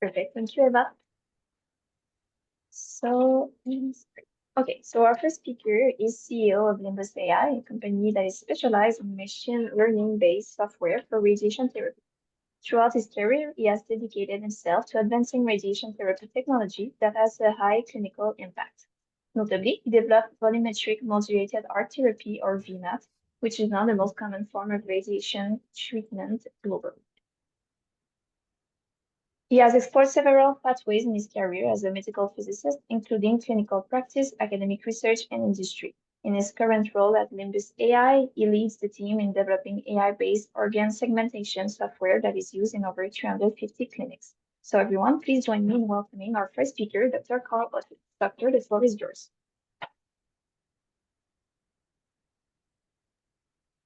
Perfect. Thank you, Eva. So, okay, so our first speaker is CEO of Limbus AI, a company that is specialized in machine learning-based software for radiation therapy. Throughout his career, he has dedicated himself to advancing radiation therapy technology that has a high clinical impact. Notably, he developed volumetric modulated arc therapy, or VMAT, which is now the most common form of radiation treatment globally. He has explored several pathways in his career as a medical physicist, including clinical practice, academic research, and industry. In his current role at Limbus AI, he leads the team in developing AI-based organ segmentation software that is used in over 350 clinics. So everyone, please join me in welcoming our first speaker, Dr. Carl Otte. Doctor, the floor is yours.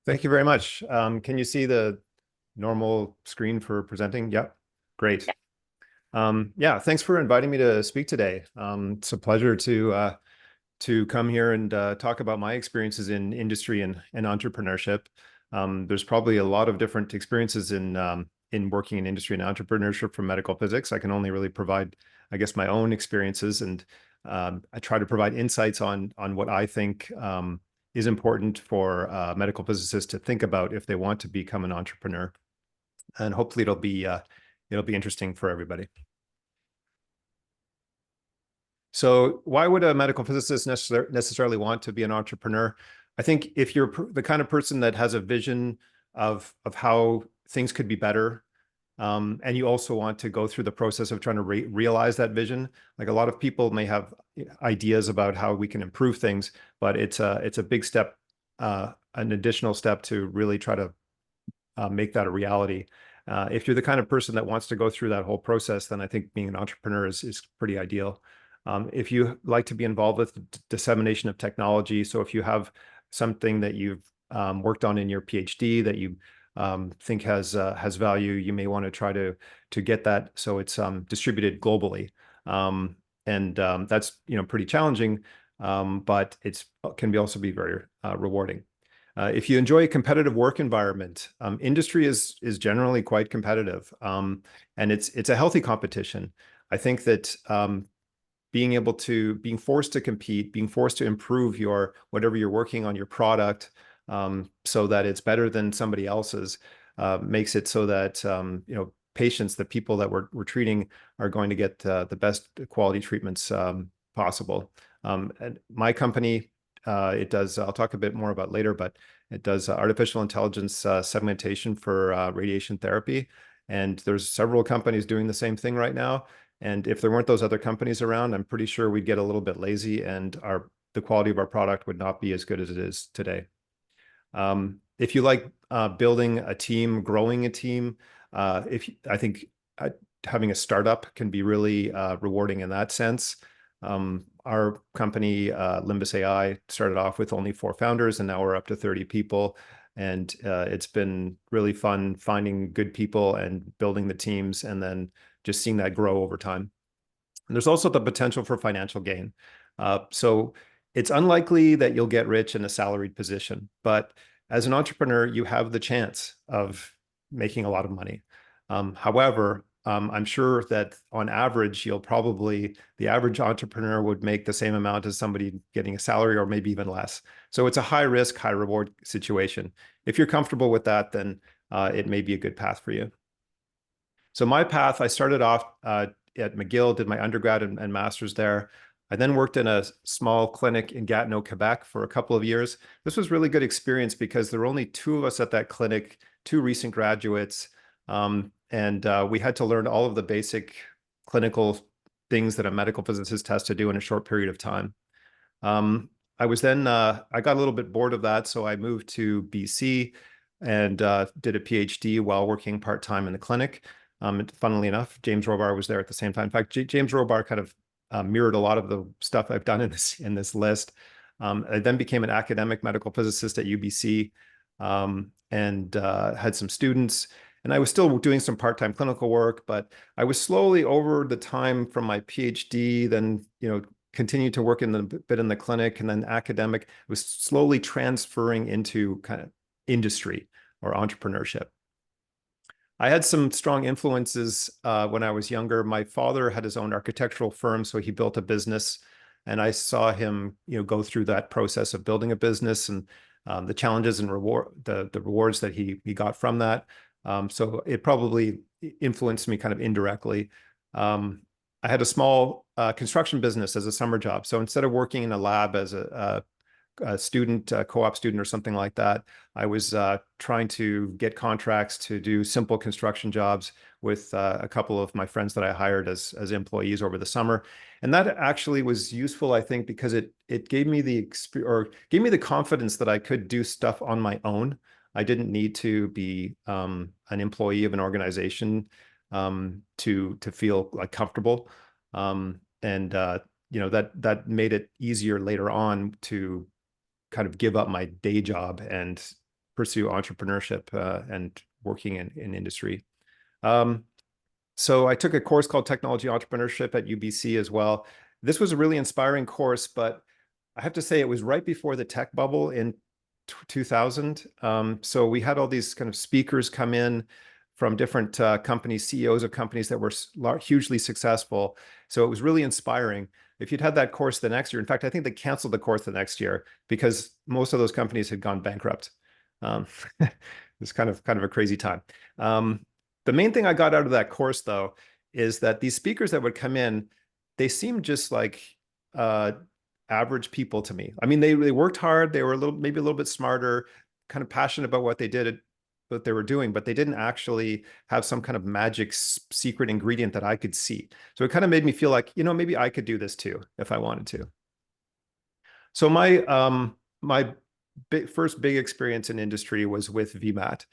Thank you very much. Can you see the normal screen for presenting? Yep, great. Yeah, thanks for inviting me to speak today. It's a pleasure to come here and talk about my experiences in industry and entrepreneurship. There's probably a lot of different experiences in working in industry and entrepreneurship from medical physics. I can only really provide, I guess, my own experiences, and I try to provide insights on what I think is important for medical physicists to think about if they want to become an entrepreneur. And hopefully it'll be interesting for everybody. So why would a medical physicist necessarily want to be an entrepreneur? I think if you're the kind of person that has a vision of how things could be better, and you also want to go through the process of trying to realize that vision, like a lot of people may have ideas about how we can improve things, but it's a big step, an additional step to really try to make that a reality. If you're the kind of person that wants to go through that whole process, then I think being an entrepreneur is pretty ideal. If you like to be involved with dissemination of technology, so if you have something that you've worked on in your PhD that you think has value, you may want to try to get that so it's distributed globally, and that's pretty challenging, but it can also be very rewarding. If you enjoy a competitive work environment, industry is generally quite competitive, and it's a healthy competition. I think that being forced to compete, being forced to improve whatever you're working on, your product, so that it's better than somebody else's, makes it so that patients, the people that we're treating, are going to get the best quality treatments possible. And my company, it does, I'll talk a bit more about later, but it does artificial intelligence segmentation for radiation therapy. And there's several companies doing the same thing right now. And if there weren't those other companies around, I'm pretty sure we'd get a little bit lazy, and the quality of our product would not be as good as it is today. If you like building a team, growing a team, I think having a startup can be really rewarding in that sense. Our company, Limbus AI, started off with only 4 founders, and now we're up to 30 people. And it's been really fun finding good people and building the teams, and then just seeing that grow over time. And there's also the potential for financial gain. So it's unlikely that you'll get rich in a salaried position, but as an entrepreneur, you have the chance of making a lot of money. However, I'm sure that on average, the average entrepreneur would make the same amount as somebody getting a salary, or maybe even less. So it's a high risk, high reward situation. If you're comfortable with that, then it may be a good path for you. So my path, I started off at McGill, did my undergrad and master's there. I then worked in a small clinic in Gatineau, Quebec for a couple of years. This was really good experience because there were only 2 of us at that clinic, 2 recent graduates, and we had to learn all of the basic clinical things that a medical physicist has to do in a short period of time. I got a little bit bored of that, so I moved to BC and did a PhD while working part-time in the clinic. Funnily enough, James Robar was there at the same time. In fact, James Robar kind of mirrored a lot of the stuff I've done in this list. I then became an academic medical physicist at UBC, and had some students. And I was still doing some part-time clinical work, but I was slowly, over the time from my PhD, then continued to work a bit in the clinic, and then academic, was slowly transferring into kind of industry or entrepreneurship. I had some strong influences when I was younger. My father had his own architectural firm, so he built a business, and I saw him, go through that process of building a business and the challenges and the rewards that he got from that. So it probably influenced me kind of indirectly. I had a small construction business as a summer job. So instead of working in a lab as a student, a co-op student or something like that, I was trying to get contracts to do simple construction jobs with a couple of my friends that I hired as employees over the summer. And that actually was useful, I think, because it gave me gave me the confidence that I could do stuff on my own. I didn't need to be an employee of an organization to feel like comfortable. And that made it easier later on to kind of give up my day job and pursue entrepreneurship and working in industry. So I took a course called Technology Entrepreneurship at UBC as well. This was a really inspiring course, but I have to say it was right before the tech bubble in 2000. So we had all these kind of speakers come in from different companies, CEOs of companies that were hugely successful. So it was really inspiring. If you'd had that course the next year, in fact, I think they canceled the course the next year because most of those companies had gone bankrupt. It was kind of a crazy time. The main thing I got out of that course, though, is that these speakers that would come in, they seemed just like average people to me. I mean, they worked hard. They were maybe a little bit smarter, kind of passionate about what they were doing, but they didn't actually have some kind of magic secret ingredient that I could see. So it kind of made me feel like, maybe I could do this too if I wanted to. So my first big experience in industry was with VMAT.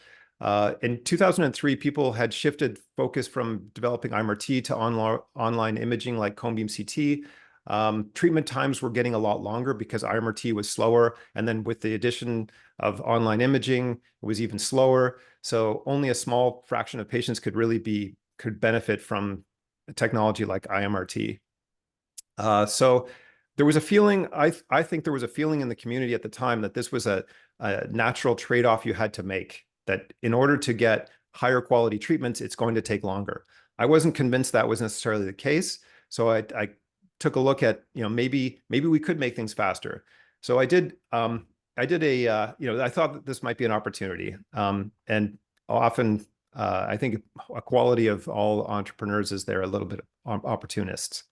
In 2003, people had shifted focus from developing IMRT to online imaging like cone beam CT. Treatment times were getting a lot longer because IMRT was slower. And then with the addition of online imaging, it was even slower. So only a small fraction of patients could benefit from a technology like IMRT. So there was a feeling, I think there was a feeling in the community at the time that this was a natural trade-off you had to make, that in order to get higher quality treatments, it's going to take longer. I wasn't convinced that was necessarily the case. So I took a look at, maybe we could make things faster. So I did I thought that this might be an opportunity. And often I think a quality of all entrepreneurs is they're a little bit opportunists.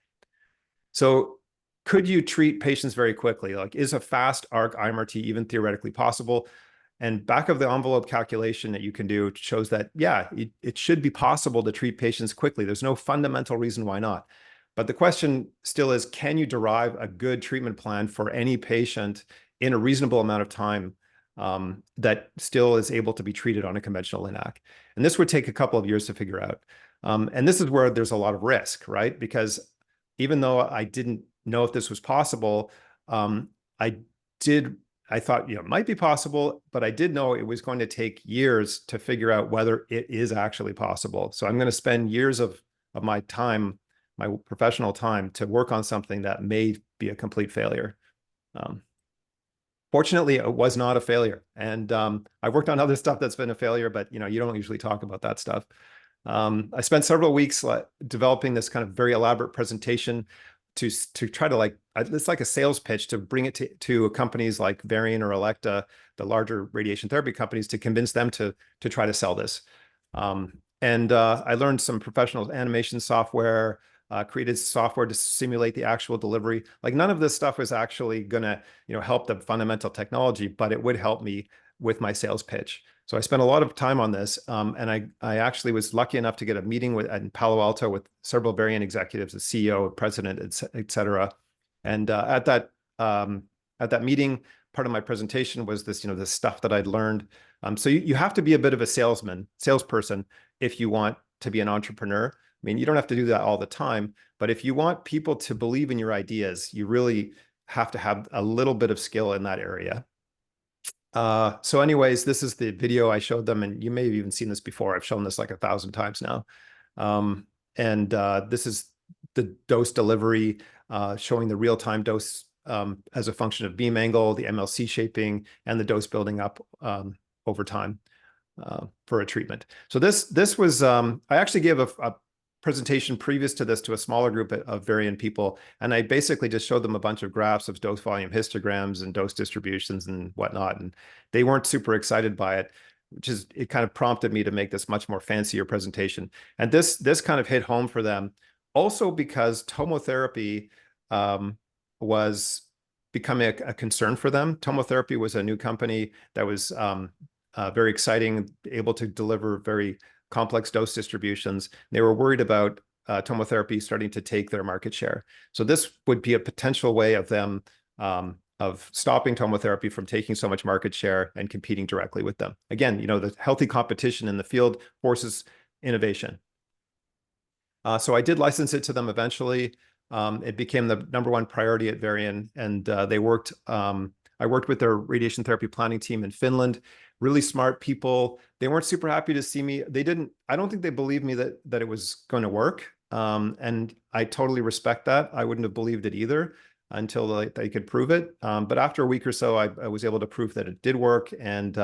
So could you treat patients very quickly? Like, is a fast arc IMRT even theoretically possible? And back of the envelope calculation that you can do shows that, yeah, it should be possible to treat patients quickly. There's no fundamental reason why not. But the question still is, can you derive a good treatment plan for any patient in a reasonable amount of time that still is able to be treated on a conventional LINAC? And this would take a couple of years to figure out. And this is where there's a lot of risk, right? Because even though I didn't know if this was possible, I thought, it might be possible, but I did know it was going to take years to figure out whether it is actually possible. So I'm going to spend years of my time, my professional time, to work on something that may be a complete failure. Fortunately, it was not a failure. And I worked on other stuff that's been a failure, but you don't usually talk about that stuff. I spent several weeks developing this kind of very elaborate presentation to try to it's like a sales pitch to bring it to companies like Varian or Elekta, the larger radiation therapy companies, to convince them to try to sell this. And I learned some professional animation software, created software to simulate the actual delivery. Like, none of this stuff was actually gonna help the fundamental technology, but it would help me with my sales pitch. So I spent a lot of time on this, and I actually was lucky enough to get a meeting in Palo Alto with several Varian executives, the CEO, president, et cetera. And at that meeting, part of my presentation was this, this stuff that I'd learned. So you have to be a bit of a salesperson, if you want to be an entrepreneur. I mean, you don't have to do that all the time, but if you want people to believe in your ideas, you really have to have a little bit of skill in that area. So anyways, this is the video I showed them, and you may have even seen this before. I've shown this like 1,000 times now. And this is the dose delivery, showing the real-time dose as a function of beam angle, the MLC shaping, and the dose building up over time. for a treatment. So this was I actually gave a presentation previous to this to a smaller group of Varian people, and I basically just showed them a bunch of graphs of dose volume histograms and dose distributions and whatnot, and they weren't super excited by it, it kind of prompted me to make this much more fancier presentation. And this kind of hit home for them, also because tomotherapy was becoming a concern for them. Tomotherapy was a new company that was very exciting, able to deliver very complex dose distributions. They were worried about tomotherapy starting to take their market share. So this would be a potential way of them of stopping tomotherapy from taking so much market share and competing directly with them. Again, you know, the healthy competition in the field forces innovation. So I did license it to them eventually. It became the #1 priority at Varian, and they worked. I worked with their radiation therapy planning team in Finland. Really smart people. They weren't super happy to see me. They didn't. I don't think they believed me that it was going to work. And I totally respect that. I wouldn't have believed it either until they could prove it. But after a week or so, I was able to prove that it did work. And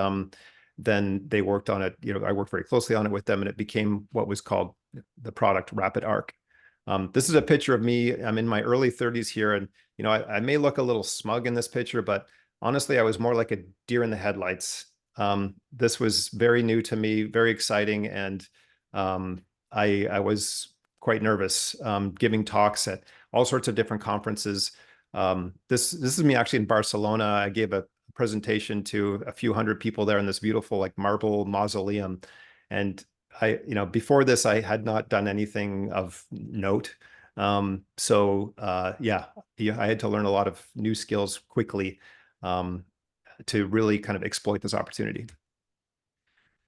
then they worked on it. You know, I worked very closely on it with them, and it became what was called the product Rapid Arc. This is a picture of me. I'm in my early 30s here, and you know, I may look a little smug in this picture, but honestly, I was more like a deer in the headlights. This was very new to me, very exciting, and I was quite nervous giving talks at all sorts of different conferences. This is me actually in Barcelona. I gave a presentation to a few hundred people there in this beautiful like marble mausoleum, and you know, before this, I had not done anything of note. Yeah, I had to learn a lot of new skills quickly to really kind of exploit this opportunity.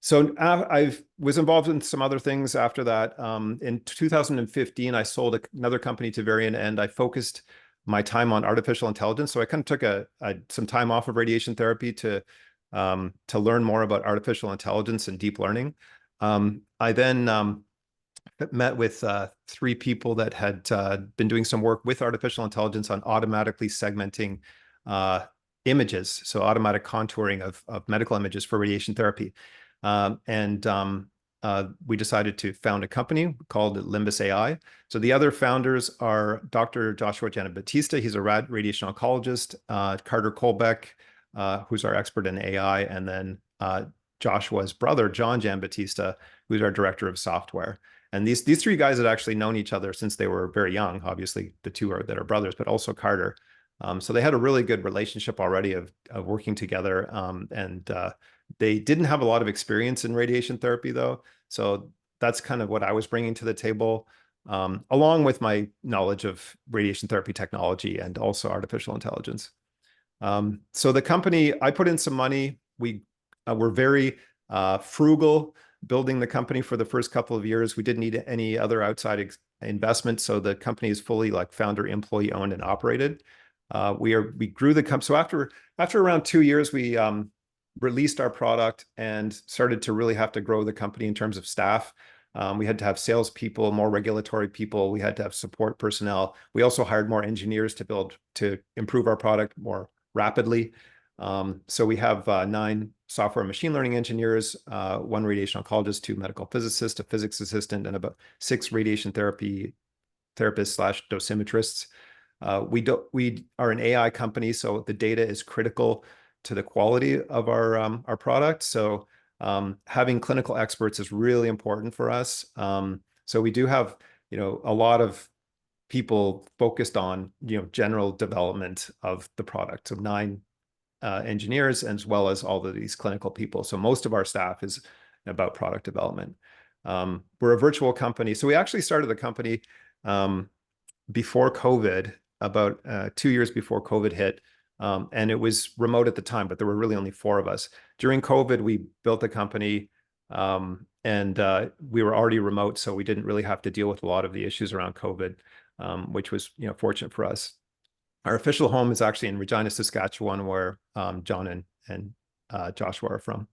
So I was involved in some other things after that. In 2015, I sold another company to Varian, and I focused my time on artificial intelligence. So I kind of took some time off of radiation therapy to learn more about artificial intelligence and deep learning. I then met with 3 people that had been doing some work with artificial intelligence on automatically segmenting images, so automatic contouring of medical images for radiation therapy. We decided to found a company called Limbus AI. So the other founders are Dr. Joshua Gianbattista. He's a radiation oncologist, Carter Colbeck, who's our expert in AI, and then Joshua's brother, John Gianbattista, who's our director of software. And these 3 guys had actually known each other since they were very young. Obviously, the 2 that are brothers, but also Carter. So they had a really good relationship already of working together. They didn't have a lot of experience in radiation therapy, though. So that's kind of what I was bringing to the table, along with my knowledge of radiation therapy technology and also artificial intelligence. So the company, I put in some money. We were very frugal building the company for the first couple of years. We didn't need any other outside investment. So the company is fully like founder, employee owned and operated. We grew the company. So after around 2 years, we released our product and started to really have to grow the company in terms of staff. We had to have salespeople, more regulatory people. We had to have support personnel. We also hired more engineers to improve our product more rapidly. So we have 9 software and machine learning engineers, 1 radiation oncologist, 2 medical physicists, a physics assistant, and about 6 radiation therapy therapists / dosimetrists. We are an AI company, so the data is critical to the quality of our product. So having clinical experts is really important for us. So we do have, you know, a lot of people focused on, you know, general development of the product. So 9 engineers, as well as all of these clinical people. So most of our staff is about product development. We're a virtual company. So we actually started the company before COVID, about 2 years before COVID hit. And it was remote at the time, but there were really only 4 of us. During COVID, we built the company and we were already remote, so we didn't really have to deal with a lot of the issues around COVID, which was, you know, fortunate for us. Our official home is actually in Regina, Saskatchewan, where John and Joshua are from.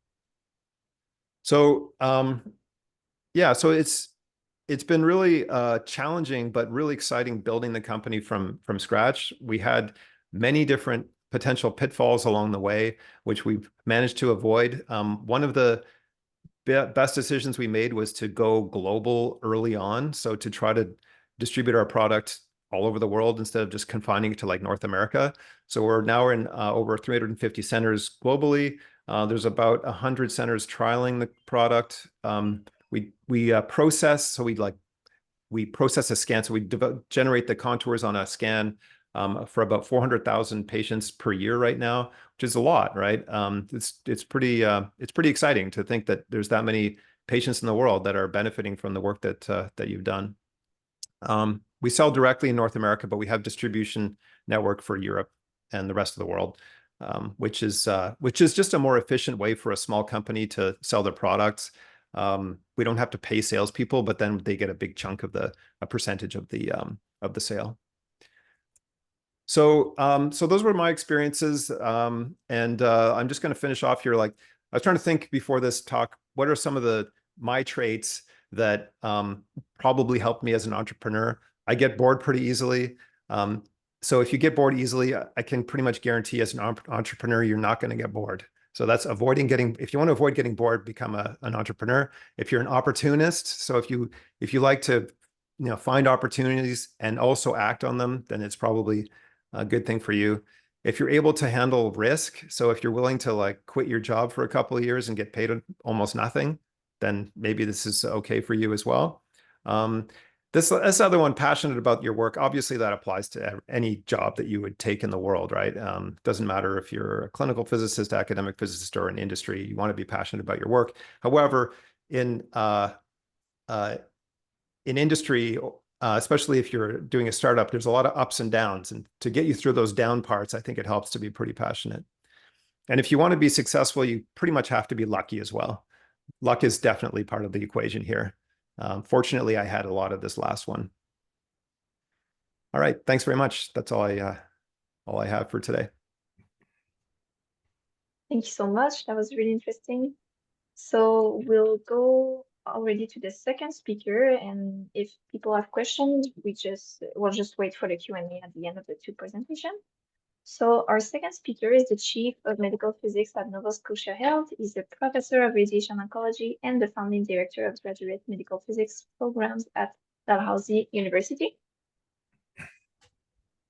So yeah, so it's been really challenging, but really exciting building the company from scratch. We had many different potential pitfalls along the way, which we've managed to avoid. One of the best decisions we made was to go global early on. So to try to distribute our product all over the world instead of just confining it to like North America. So we're now in over 350 centers globally. There's about 100 centers trialing the product. We process, so we process a scan. So we generate the contours on a scan for about 400,000 patients per year right now, which is a lot, right? It's pretty exciting to think that there's that many patients in the world that are benefiting from the work that you've done. We sell directly in North America, but we have distribution network for Europe and the rest of the world, which is just a more efficient way for a small company to sell their products. We don't have to pay salespeople, but then they get a big chunk of a percentage of the sale. So those were my experiences, and I'm just going to finish off here. Like, I was trying to think before this talk, what are some of my traits that probably helped me as an entrepreneur? I get bored pretty easily. So if you get bored easily, I can pretty much guarantee as an entrepreneur, you're not going to get bored. So that's if you want to avoid getting bored, become an entrepreneur. If you're an opportunist, so if you like to, find opportunities and also act on them, then it's probably a good thing for you. If you're able to handle risk, so if you're willing to like quit your job for a couple of years and get paid almost nothing, then maybe this is okay for you as well. This other one, passionate about your work, obviously that applies to any job that you would take in the world, right? Doesn't matter if you're a clinical physicist, academic physicist, or in industry, you want to be passionate about your work. However, in industry, especially if you're doing a startup, there's a lot of ups and downs. And to get you through those down parts, I think it helps to be pretty passionate. And if you want to be successful, you pretty much have to be lucky as well. Luck is definitely part of the equation here. Fortunately, I had a lot of this last one. All right, thanks very much. That's all I have for today. Thank you so much. That was really interesting. So we'll go already to the second speaker, and if people have questions, we'll just wait for the Q&A at the end of the two presentations. So our second speaker is the Chief of Medical Physics at Nova Scotia Health. He's a Professor of Radiation Oncology and the Founding Director of Graduate Medical Physics programs at Dalhousie University.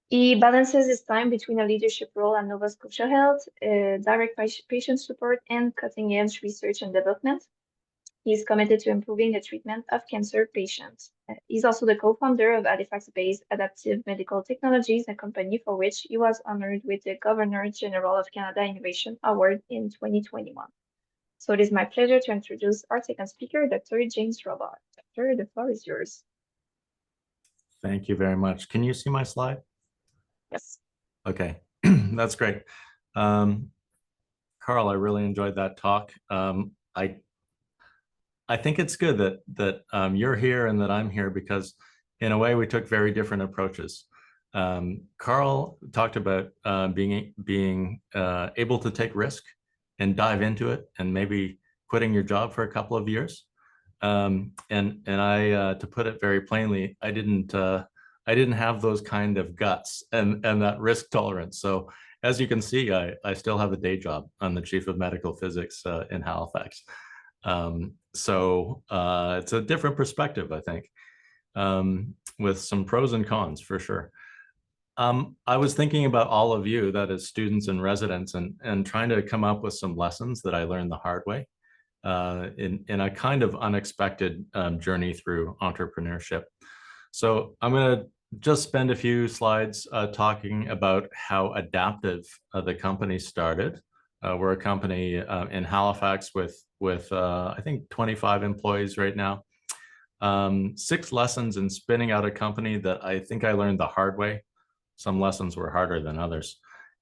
He balances his time between a leadership role at Nova Scotia Health, direct patient support, and cutting-edge research and development. He's committed to improving the treatment of cancer patients. He's also the co-founder of Halifax-based Adaptiiv Medical Technologies, a company for which he was honored with the Governor-General of Canada Innovation Award in 2021. So it is my pleasure to introduce our second speaker, Dr. James Robar. Doctor, the floor is yours. Thank you very much. Can you see my slide? Yes. Okay, that's great. Carl, I really enjoyed that talk. I think it's good that you're here and that I'm here because in a way we took very different approaches. Carl talked about being able to take risk and dive into it and maybe quitting your job for a couple of years. And I, to put it very plainly, I didn't have those kind of guts and that risk tolerance. So as you can see, I still have a day job. I'm the Chief of Medical Physics in Halifax. So it's a different perspective, I think, with some pros and cons for sure. I was thinking about all of you, that is students and residents, and trying to come up with some lessons that I learned the hard way in a kind of unexpected journey through entrepreneurship. So I'm going to just spend a few slides talking about how Adaptiiv, the company, started. We're a company in Halifax with I think 25 employees right now. 6 lessons in spinning out a company that I think I learned the hard way. Some lessons were harder than others.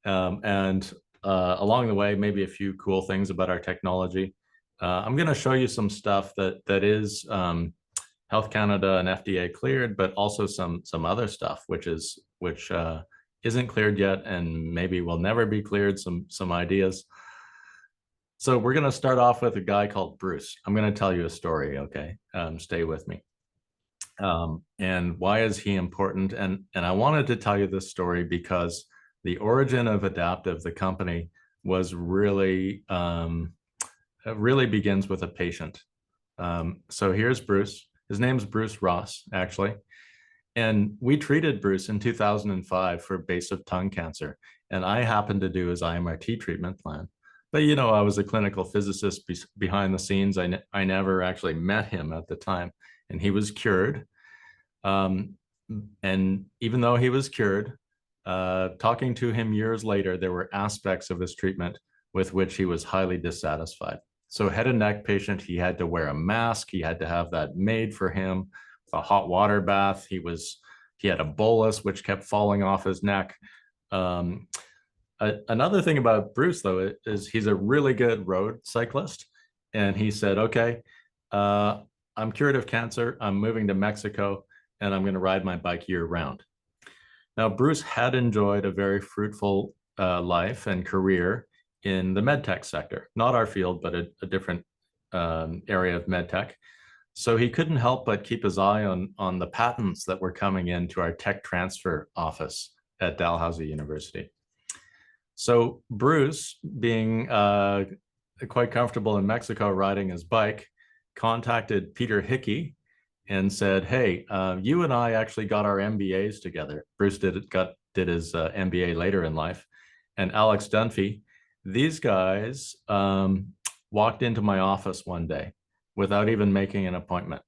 And along the way, maybe a few cool things about our technology. I'm going to show you some stuff that is Health Canada and FDA cleared, but also some other stuff which isn't cleared yet and maybe will never be cleared, some ideas. So we're going to start off with a guy called Bruce. I'm going to tell you a story, okay? Stay with me. And why is he important? And I wanted to tell you this story because the origin of Adaptiiv, the company, was really really begins with a patient. So here's Bruce. His name's Bruce Ross, actually. And we treated Bruce in 2005 for base of tongue cancer. And I happened to do his IMRT treatment plan. But, you know, I was a clinical physicist behind the scenes. I never actually met him at the time. And he was cured. And even though he was cured, talking to him years later, there were aspects of his treatment with which he was highly dissatisfied. So head and neck patient, he had to wear a mask. He had to have that made for him, a hot water bath. He had a bolus, which kept falling off his neck. Another thing about Bruce, though, is he's a really good road cyclist. And he said, okay, I'm cured of cancer. I'm moving to Mexico, and I'm going to ride my bike year round. Now, Bruce had enjoyed a very fruitful life and career in the medtech sector, not our field, but a different area of medtech. So he couldn't help but keep his eye on the patents that were coming into our tech transfer office at Dalhousie University. So Bruce, being quite comfortable in Mexico riding his bike, contacted Peter Hickey and said, hey, you and I actually got our MBAs together. Bruce did his MBA later in life. And Alex Dunphy, these guys walked into my office one day without even making an appointment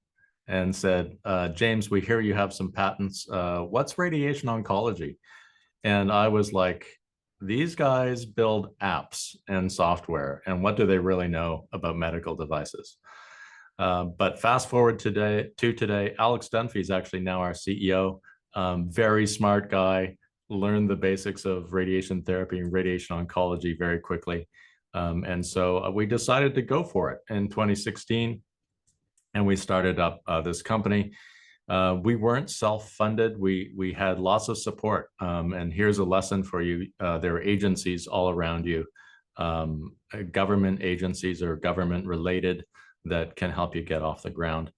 and said, James, we hear you have some patents. What's radiation oncology? And I was like, these guys build apps and software, and what do they really know about medical devices? But fast forward today, Alex Dunphy is actually now our CEO. Very smart guy, learned the basics of radiation therapy and radiation oncology very quickly. And so we decided to go for it in 2016, and we started up this company. We weren't self-funded. We had lots of support. And here's a lesson for you. There are agencies all around you, government agencies or government-related, that can help you get off the ground.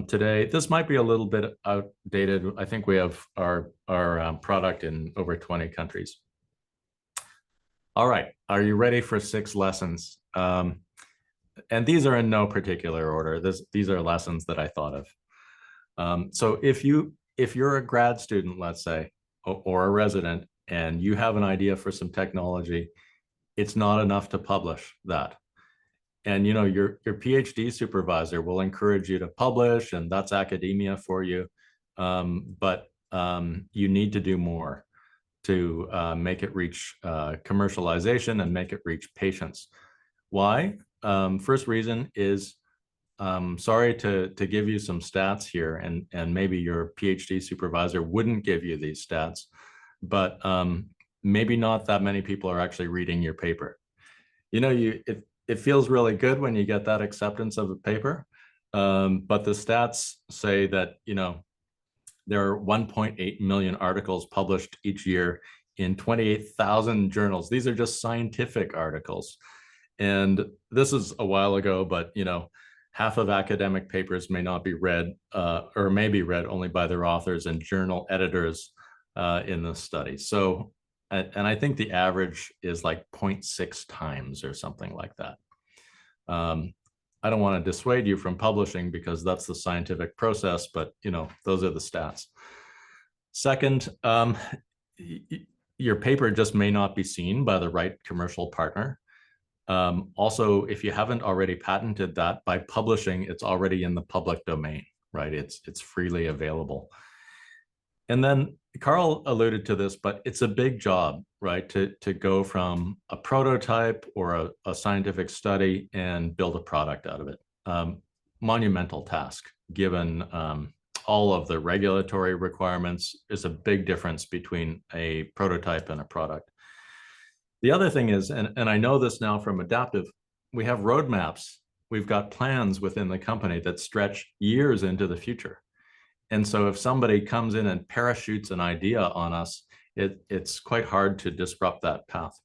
Today, this might be a little bit outdated. I think we have our product in over 20 countries. All right, are you ready for 6 lessons? And these are in no particular order. These are lessons that I thought of. So if you're a grad student, let's say, or a resident, and you have an idea for some technology, it's not enough to publish that. And you know, your PhD supervisor will encourage you to publish, and that's academia for you. But you need to do more to make it reach commercialization and make it reach patients. Why? First reason is, sorry to give you some stats here, and maybe your PhD supervisor wouldn't give you these stats, but maybe not that many people are actually reading your paper. You know, it feels really good when you get that acceptance of a paper, but the stats say that, you know, there are 1.8 million articles published each year in 28,000 journals. These are just scientific articles. And this is a while ago, but, you know, half of academic papers may not be read or may be read only by their authors and journal editors in this study. So, and I think the average is like 0.6 times or something like that. I don't want to dissuade you from publishing because that's the scientific process, but you know, those are the stats. Second, your paper just may not be seen by the right commercial partner. Also, if you haven't already patented that, by publishing, it's already in the public domain, right? It's freely available. And then Carl alluded to this, but it's a big job, right? To go from a prototype or a scientific study and build a product out of it. Monumental task, given all of the regulatory requirements. Is a big difference between a prototype and a product. The other thing is, and I know this now from Adaptiiv, we have roadmaps. We've got plans within the company that stretch years into the future. And so if somebody comes in and parachutes an idea on us, it's quite hard to disrupt that path.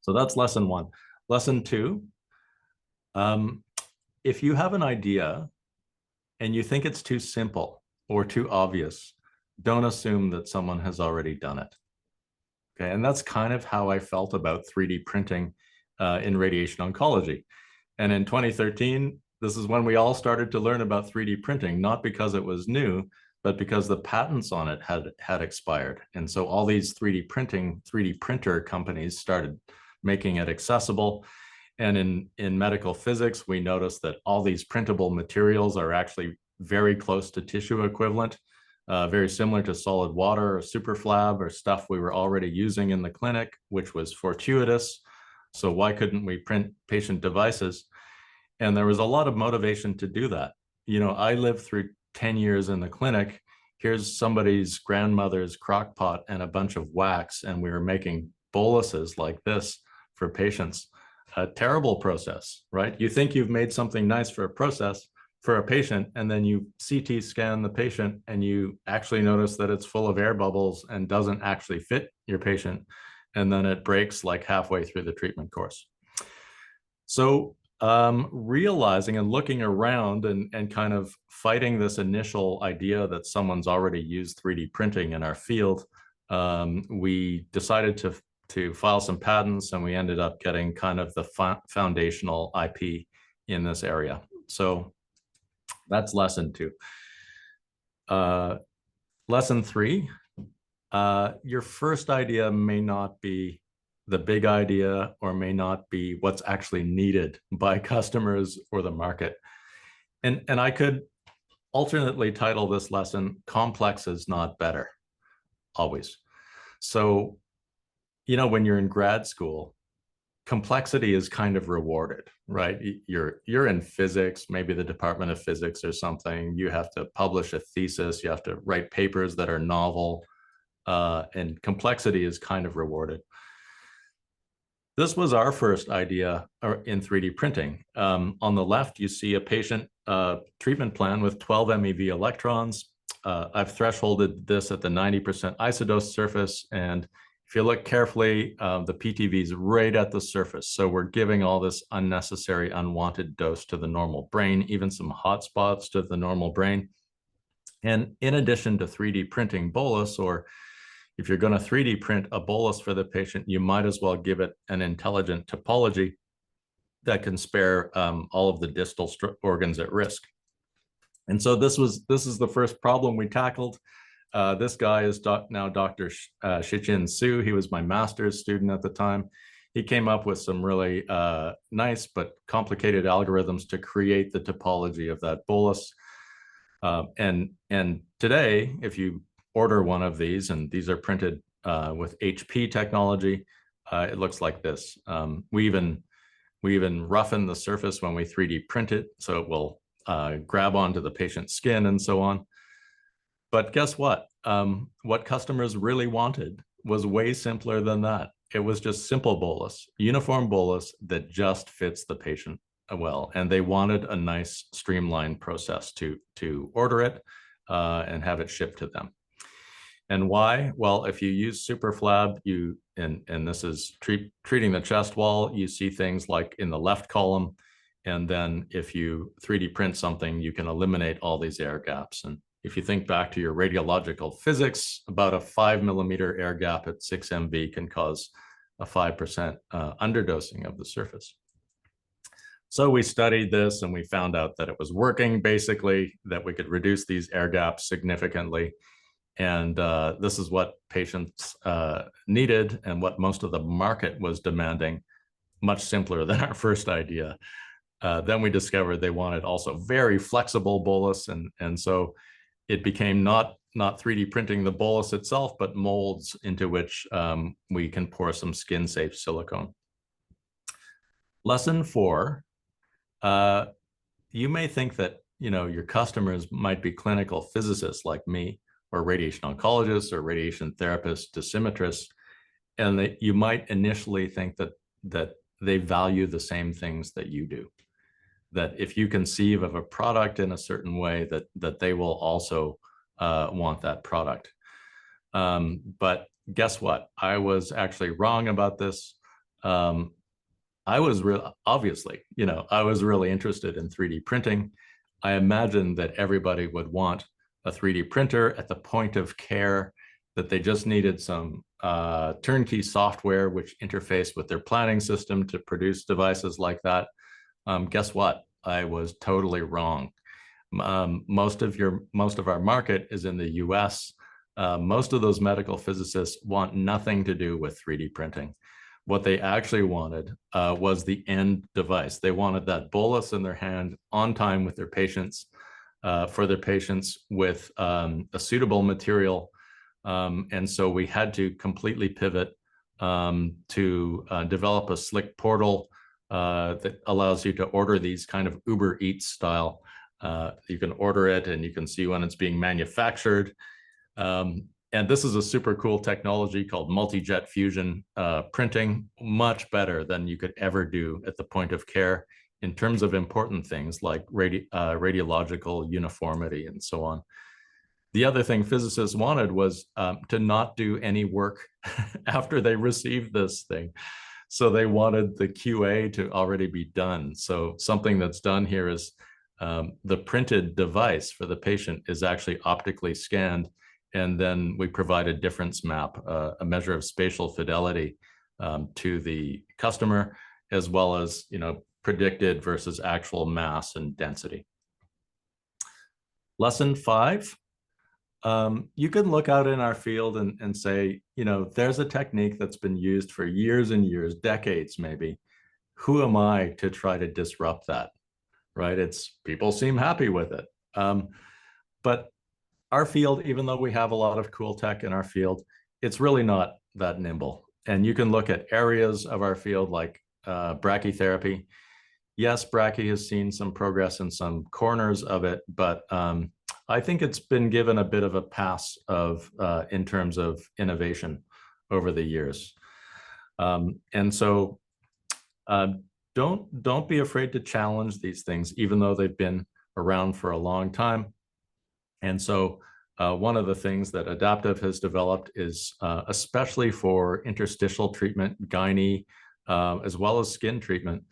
So that's lesson 1. Lesson 2, if you have an idea and you think it's too simple or too obvious, don't assume that someone has already done it. Okay, and that's kind of how I felt about 3D printing in radiation oncology. And in 2013, this is when we all started to learn about 3D printing, not because it was new, but because the patents on it had expired. And so all these 3D printer companies started making it accessible. And in medical physics, we noticed that all these printable materials are actually very close to tissue equivalent, very similar to solid water or superflab or stuff we were already using in the clinic, which was fortuitous. So why couldn't we print patient devices? And there was a lot of motivation to do that. You know, I lived through 10 years in the clinic. Here's somebody's grandmother's crock pot and a bunch of wax, and we were making boluses like this for patients. A terrible process, right? You think you've made something nice for a patient, and then you CT scan the patient and you actually notice that it's full of air bubbles and doesn't actually fit your patient. And then it breaks like halfway through the treatment course. So realizing and looking around and kind of fighting this initial idea that someone's already used 3D printing in our field, we decided to file some patents, and we ended up getting kind of the foundational IP in this area. So that's lesson 2. Lesson 3, your first idea may not be the big idea, or may not be what's actually needed by customers or the market. And I could alternately title this lesson, Complex is Not Better, always. So, you know, when you're in grad school, complexity is kind of rewarded, right? You're in physics, maybe the Department of Physics or something. You have to publish a thesis, you have to write papers that are novel, and complexity is kind of rewarded. This was our first idea in 3D printing. On the left, you see a patient treatment plan with 12 MeV electrons. I've thresholded this at the 90% isodose surface, and if you look carefully, the PTV is right at the surface. So we're giving all this unnecessary, unwanted dose to the normal brain, even some hotspots to the normal brain. And in addition to 3D printing bolus, or if you're going to 3D print a bolus for the patient, you might as well give it an intelligent topology that can spare all of the distal organs at risk. And so this is the first problem we tackled. This guy is now Dr. Shichin Su. He was my master's student at the time. He came up with some really nice but complicated algorithms to create the topology of that bolus. And today, if you order one of these, and these are printed with HP technology, it looks like this. We even roughen the surface when we 3D print it, so it will grab onto the patient's skin and so on. But guess what? What customers really wanted was way simpler than that. It was just simple bolus, uniform bolus that just fits the patient well. And they wanted a nice streamlined process to order it and have it shipped to them. And why? Well, if you use superflab, and this is treating the chest wall, you see things like in the left column. And then if you 3D print something, you can eliminate all these air gaps. And if you think back to your radiological physics, about a 5 millimeter air gap at 6 MV can cause a 5% underdosing of the surface. So we studied this, and we found out that it was working, basically, that we could reduce these air gaps significantly. And this is what patients needed, and what most of the market was demanding, much simpler than our first idea. Then we discovered they wanted also very flexible bolus, and so it became not 3D printing the bolus itself, but molds into which we can pour some skin-safe silicone. Lesson 4, you may think that your customers might be clinical physicists like me, or radiation oncologists, or radiation therapists, dosimetrists, and that you might initially think that they value the same things that you do. That if you conceive of a product in a certain way, that they will also want that product. But guess what? I was actually wrong about this. I was obviously, I was really interested in 3D printing. I imagined that everybody would want a 3D printer at the point of care, that they just needed some turnkey software which interface with their planning system to produce devices like that. Guess what? I was totally wrong. Most of our market is in the US. Most of those medical physicists want nothing to do with 3D printing. What they actually wanted was the end device. They wanted that bolus in their hand on time with their patients, for their patients with a suitable material. And so we had to completely pivot to develop a slick portal that allows you to order these kind of Uber Eats style. You can order it and you can see when it's being manufactured. And this is a super cool technology called multi-jet fusion printing, much better than you could ever do at the point of care in terms of important things like radiological uniformity and so on. The other thing physicists wanted was to not do any work after they received this thing. So they wanted the QA to already be done. So something that's done here is the printed device for the patient is actually optically scanned. And then we provide a difference map, a measure of spatial fidelity to the customer, as well as, predicted versus actual mass and density. Lesson 5. You can look out in our field and say, there's a technique that's been used for years and years, decades maybe. Who am I to try to disrupt that, right? People seem happy with it. But our field, even though we have a lot of cool tech in our field, it's really not that nimble. And you can look at areas of our field like brachytherapy. Yes, brachy has seen some progress in some corners of it, but I think it's been given a bit of a pass in terms of innovation over the years. And so don't be afraid to challenge these things, even though they've been around for a long time. And so one of the things that Adaptiiv has developed is especially for interstitial treatment, gynae, as well as skin treatment,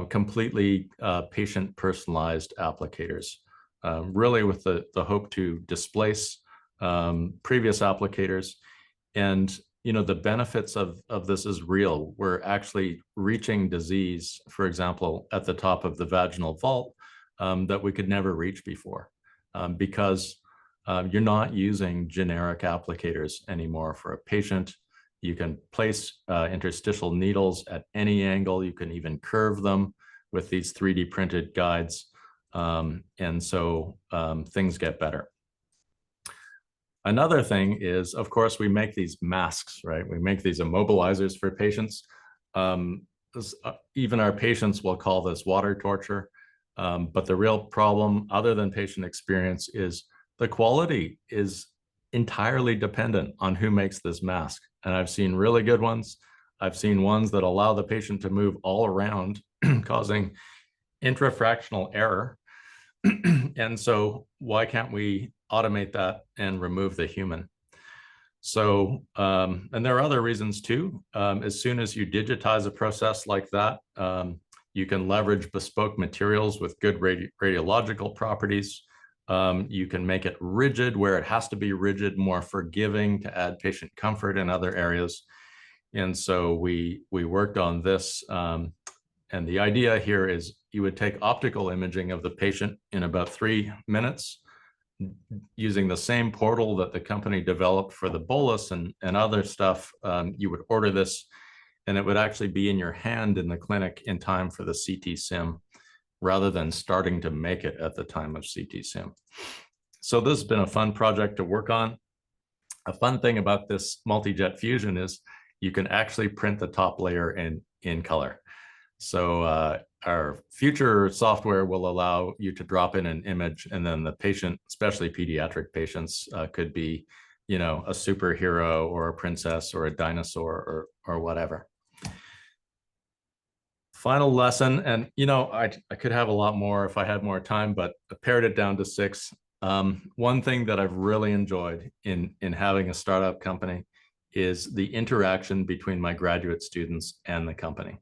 completely patient personalized applicators, really with the hope to displace previous applicators. And the benefits of this is real. We're actually reaching disease, for example, at the top of the vaginal vault that we could never reach before. Because you're not using generic applicators anymore for a patient. You can place interstitial needles at any angle. You can even curve them with these 3D printed guides. And so things get better. Another thing is, of course, we make these masks, right? We make these immobilizers for patients. Even our patients will call this water torture. But the real problem, other than patient experience, is the quality is entirely dependent on who makes this mask. And I've seen really good ones. I've seen ones that allow the patient to move all around, causing intrafractional error. And so why can't we automate that and remove the human? So, and there are other reasons too. As soon as you digitize a process like that, you can leverage bespoke materials with good radiological properties. You can make it rigid where it has to be rigid, more forgiving to add patient comfort in other areas. And so we worked on this. And the idea here is you would take optical imaging of the patient in about 3 minutes using the same portal that the company developed for the bolus and other stuff. You would order this and it would actually be in your hand in the clinic in time for the CT sim, rather than starting to make it at the time of CT sim. So this has been a fun project to work on. A fun thing about this multi-jet fusion is you can actually print the top layer in color. So our future software will allow you to drop in an image, and then the patient, especially pediatric patients, could be, a superhero or a princess or a dinosaur or whatever. Final lesson, and I could have a lot more if I had more time, but I pared it down to 6. One thing that I've really enjoyed in having a startup company is the interaction between my graduate students and the company.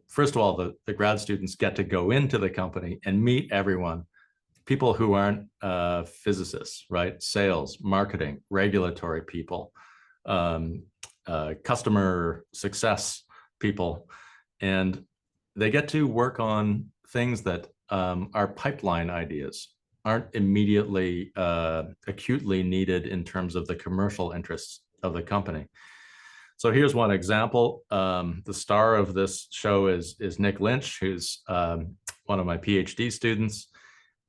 First of all, the grad students get to go into the company and meet everyone, people who aren't physicists, right? Sales, marketing, regulatory people, customer success people, and they get to work on things that are pipeline ideas, aren't immediately acutely needed in terms of the commercial interests of the company. So here's one example. The star of this show is Nick Lynch, who's one of my PhD students.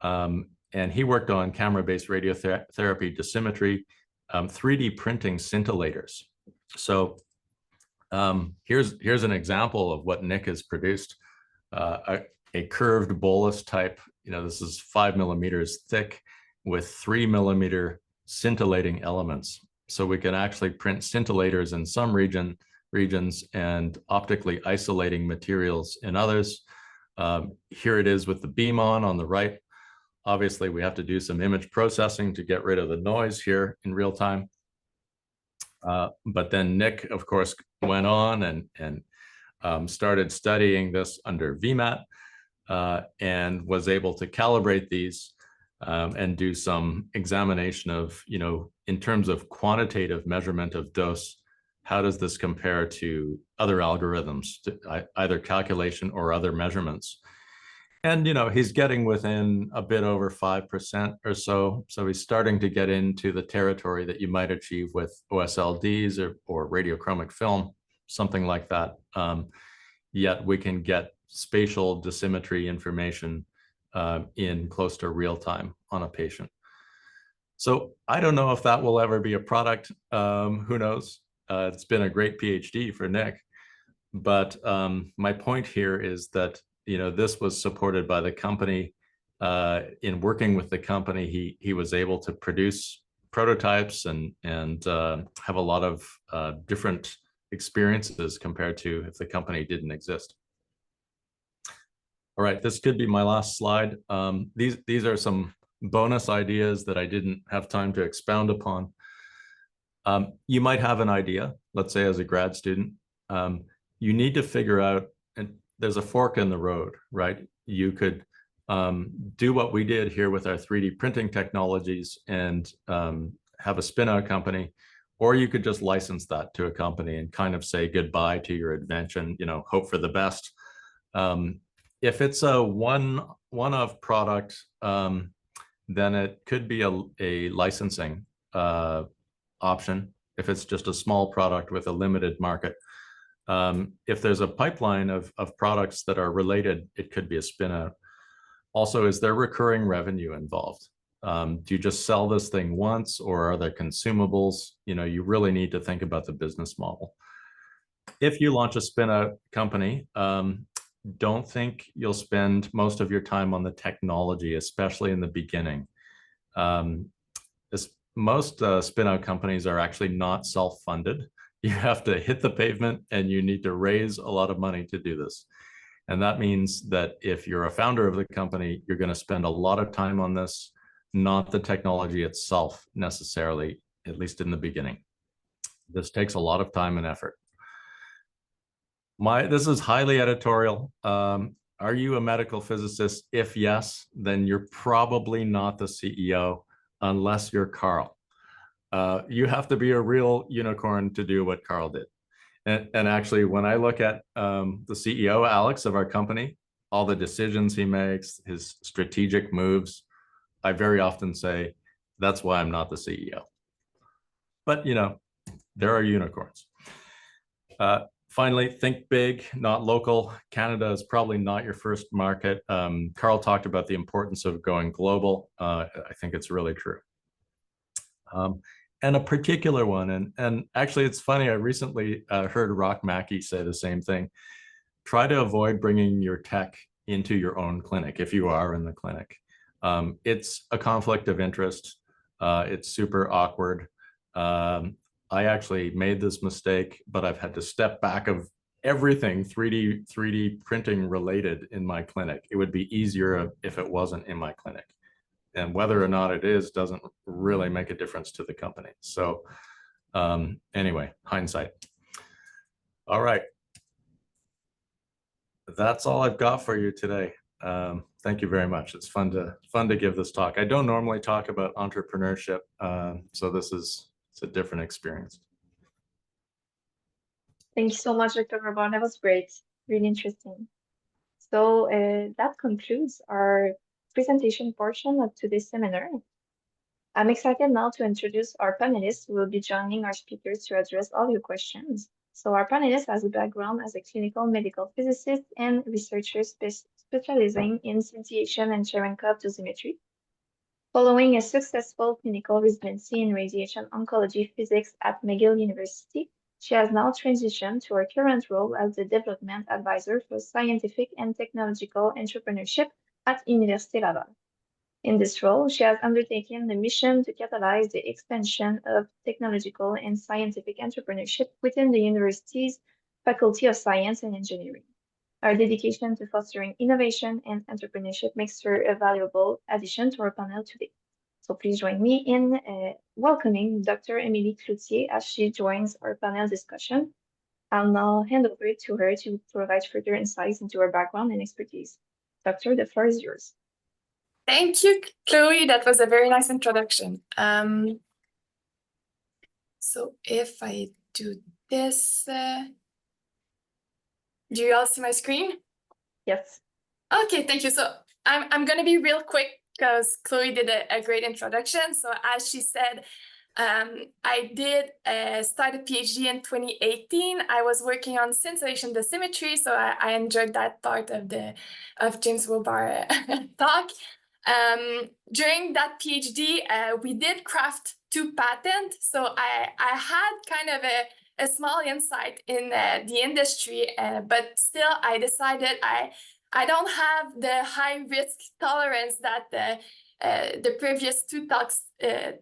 And he worked on camera-based radiotherapy dosimetry, 3D printing scintillators. So here's an example of what Nick has produced. A curved bolus type, this is 5 millimeters thick with 3 millimeter scintillating elements. So we can actually print scintillators in some regions and optically isolating materials in others. Here it is with the beam on the right. Obviously, we have to do some image processing to get rid of the noise here in real time. But then Nick, of course, went on and started studying this under VMAT and was able to calibrate these and do some examination of, in terms of quantitative measurement of dose, how does this compare to other algorithms, to either calculation or other measurements? And, he's getting within a bit over 5% or so. So he's starting to get into the territory that you might achieve with OSLDs or radiochromic film, something like that. Yet we can get spatial dosimetry information in close to real time on a patient. So I don't know if that will ever be a product. Who knows? It's been a great PhD for Nick. But my point here is that this was supported by the company. In working with the company, he was able to produce prototypes and have a lot of different experiences compared to if the company didn't exist. All right, this could be my last slide. These are some bonus ideas that I didn't have time to expound upon. You might have an idea, let's say as a grad student. You need to figure out, and there's a fork in the road, right? You could do what we did here with our 3D printing technologies and have a spin-out company, or you could just license that to a company and kind of say goodbye to your invention, hope for the best. If it's a one-off product, then it could be a licensing option if it's just a small product with a limited market. If there's a pipeline of products that are related, it could be a spin-out. Also, is there recurring revenue involved? Do you just sell this thing once, or are there consumables? You really need to think about the business model. If you launch a spin-out company, don't think you'll spend most of your time on the technology, especially in the beginning. Most spin-out companies are actually not self-funded. You have to hit the pavement and you need to raise a lot of money to do this. And that means that if you're a founder of the company, you're going to spend a lot of time on this, not the technology itself necessarily, at least in the beginning. This takes a lot of time and effort. This is highly editorial. Are you a medical physicist? If yes, then you're probably not the CEO unless you're Carl. You have to be a real unicorn to do what Carl did. And actually, when I look at the CEO, Alex, of our company, all the decisions he makes, his strategic moves, I very often say, that's why I'm not the CEO. But, there are unicorns. Finally, think big, not local. Canada is probably not your first market. Carl talked about the importance of going global. I think it's really true. And a particular one, and actually it's funny, I recently heard Rock Mackey say the same thing. Try to avoid bringing your tech into your own clinic if you are in the clinic. It's a conflict of interest. It's super awkward. I actually made this mistake, but I've had to step back of everything 3D printing related in my clinic. It would be easier if it wasn't in my clinic. And whether or not it is doesn't really make a difference to the company. So anyway, hindsight. All right. That's all I've got for you today. Thank you very much. It's fun to give this talk. I don't normally talk about entrepreneurship, so it's a different experience. Thank you so much, Dr. Robar. That was great. Really interesting. So that concludes our presentation portion of today's seminar. I'm excited now to introduce our panelists who will be joining our speakers to address all your questions. So our panelist has a background as a clinical medical physicist and researcher specializing in scintillaton and Cherenkov dosimetry. Following a successful clinical residency in radiation oncology physics at McGill University, she has now transitioned to her current role as the development advisor for scientific and technological entrepreneurship at Université Laval. In this role, she has undertaken the mission to catalyze the expansion of technological and scientific entrepreneurship within the university's Faculty of Science and Engineering. Our dedication to fostering innovation and entrepreneurship makes her a valuable addition to our panel today. So please join me in welcoming Dr. Émilie Cloutier as she joins our panel discussion. I'll now hand over to her to provide further insights into her background and expertise. Doctor, the floor is yours. Thank you, Chloe. That was a very nice introduction. So if I do this, do you all see my screen? Yes. Okay, thank you. So I'm going to be real quick because Chloe did a great introduction. So as she said, I did start a PhD in 2018. I was working on scintillation dosimetry, so I enjoyed that part of James Robar talk. During that PhD, we did craft 2 patents. So I had kind of a small insight in the industry, but still I decided I don't have the high risk tolerance that the previous 2 talks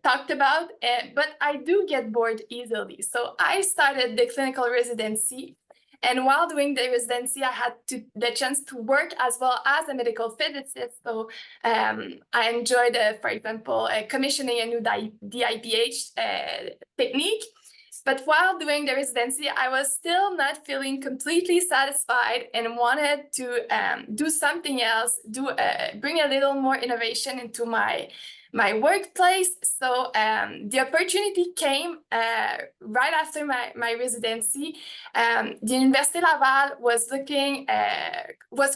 talked about, but I do get bored easily. So I started the clinical residency. And while doing the residency, I had the chance to work as well as a medical physicist. So I enjoyed, for example, commissioning a new DIPH technique. But while doing the residency, I was still not feeling completely satisfied and wanted to do something else, bring a little more innovation into my workplace. So the opportunity came right after my residency. The Université Laval was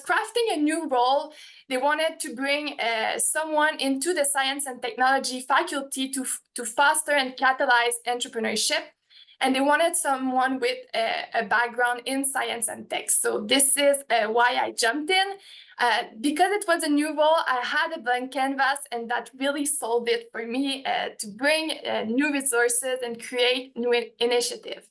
crafting a new role. They wanted to bring someone into the science and technology faculty to foster and catalyze entrepreneurship. And they wanted someone with a background in science and tech. So this is why I jumped in. Because it was a new role, I had a blank canvas, and that really sold it for me to bring new resources and create new initiatives.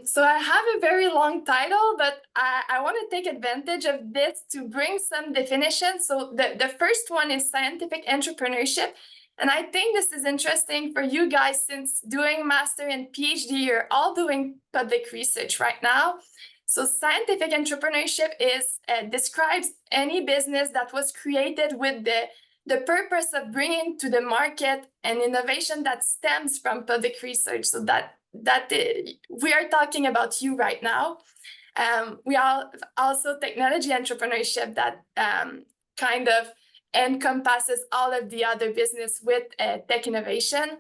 So I have a very long title, but I want to take advantage of this to bring some definitions. So the first one is scientific entrepreneurship. And I think this is interesting for you guys, since doing master and PhD, you're all doing public research right now. So scientific entrepreneurship describes any business that was created with the purpose of bringing to the market an innovation that stems from public research. So that we are talking about you right now. We are also technology entrepreneurship that kind of encompasses all of the other business with tech innovation.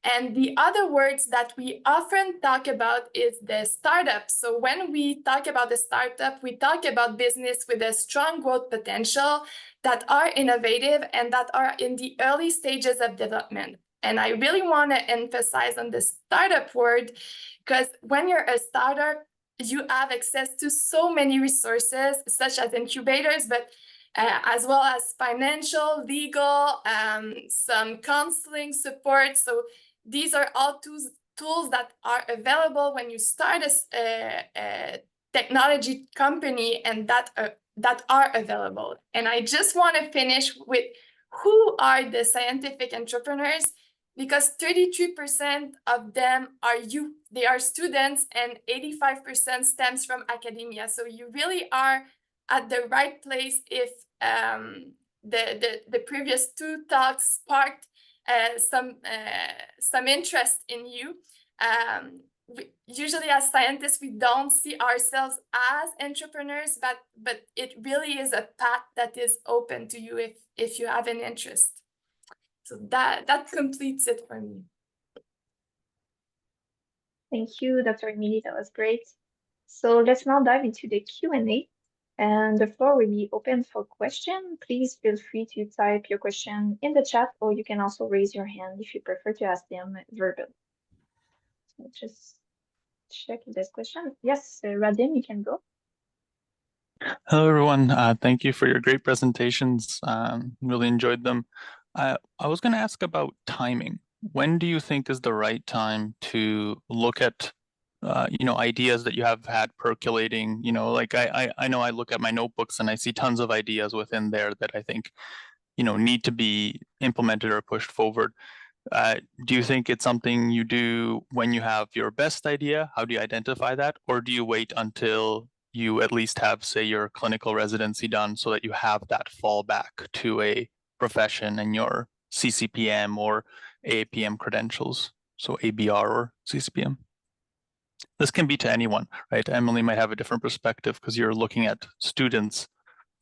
And the other words that we often talk about is the startup. So when we talk about the startup, we talk about business with a strong growth potential that are innovative and that are in the early stages of development. And I really want to emphasize on the startup word, because when you're a startup, you have access to so many resources, such as incubators, but as well as financial, legal, some counseling support. So these are all tools that are available when you start a technology company, and that are available. And I just want to finish with who are the scientific entrepreneurs, because 33% of them are youth. They are students, and 85% stems from academia. So you really are at the right place if the previous 2 talks sparked some interest in you. Usually as scientists, we don't see ourselves as entrepreneurs, but it really is a path that is open to you if you have an interest. So that completes it for me. Thank you, Dr. Emily. That was great. So let's now dive into the Q&A. And the floor will be open for questions. Please feel free to type your question in the chat, or you can also raise your hand if you prefer to ask them verbally. So just check if there's question. Yes, Radim, you can go. Hello, everyone. Thank you for your great presentations. Really enjoyed them. I was going to ask about timing. When do you think is the right time to look at, ideas that you have had percolating? Like I know I look at my notebooks and I see tons of ideas within there that I think, need to be implemented or pushed forward. Do you think it's something you do when you have your best idea? How do you identify that? Or do you wait until you at least have, say, your clinical residency done so that you have that fallback to a profession and your CCPM or AAPM credentials? So ABR or CCPM. This can be to anyone, right? Emily might have a different perspective because you're looking at students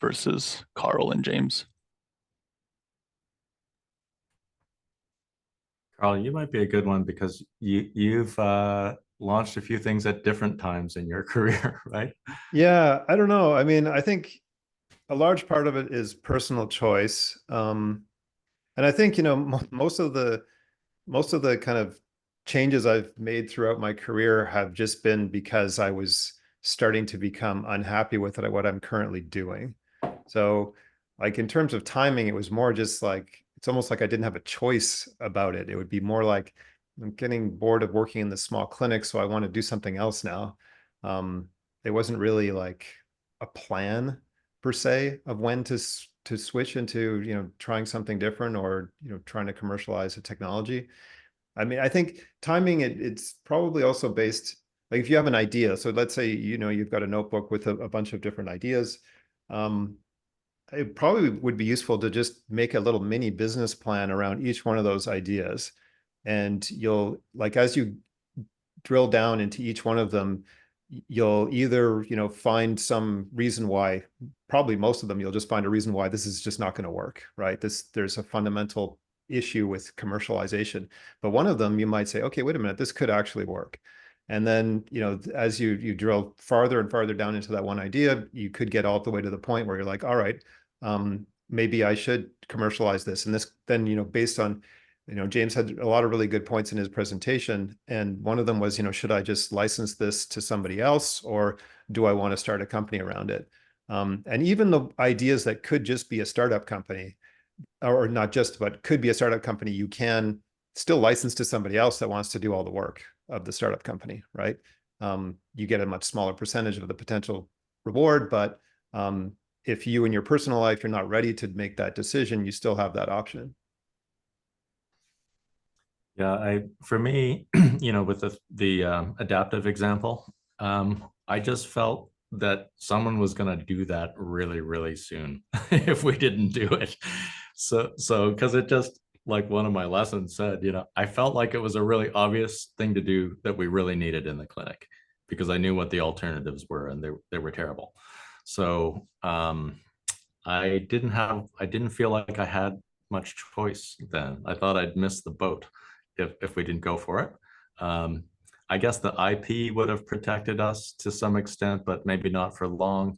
versus Carl and James. Carl, you might be a good one because you've launched a few things at different times in your career, right? Yeah, I don't know. I mean, I think a large part of it is personal choice. And I think, most of the kind of changes I've made throughout my career have just been because I was starting to become unhappy with what I'm currently doing. So like in terms of timing, it was more just like, it's almost like I didn't have a choice about it. It would be more like, I'm getting bored of working in the small clinic, so I want to do something else now. It wasn't really like a plan per se of when to switch into, trying something different or, trying to commercialize a technology. I mean, I think timing, it's probably also based, like if you have an idea, so let's say, you've got a notebook with a bunch of different ideas. It probably would be useful to just make a little mini business plan around each one of those ideas. And you'll, like, as you drill down into each one of them, you'll either, find some reason why, probably most of them, you'll just find a reason why this is just not going to work, right? There's a fundamental issue with commercialization. But one of them, you might say, okay, wait a minute, this could actually work. And then, as you drill farther and farther down into that one idea, you could get all the way to the point where you're like, all right, maybe I should commercialize this. And this then, based on, James had a lot of really good points in his presentation. And one of them was, should I just license this to somebody else, or do I want to start a company around it? And even the ideas that could just be a startup company, or not just, but could be a startup company, you can still license to somebody else that wants to do all the work of the startup company, right? You get a much smaller percentage of the potential reward, but if you in your personal life, you're not ready to make that decision, you still have that option. Yeah, for me, with the Adaptiiv example, I just felt that someone was going to do that really, really soon if we didn't do it. So because it just, like one of my lessons said, I felt like it was a really obvious thing to do that we really needed in the clinic, because I knew what the alternatives were, and they were terrible. So I didn't feel like I had much choice then. I thought I'd missed the boat if we didn't go for it. I guess the IP would have protected us to some extent, but maybe not for long.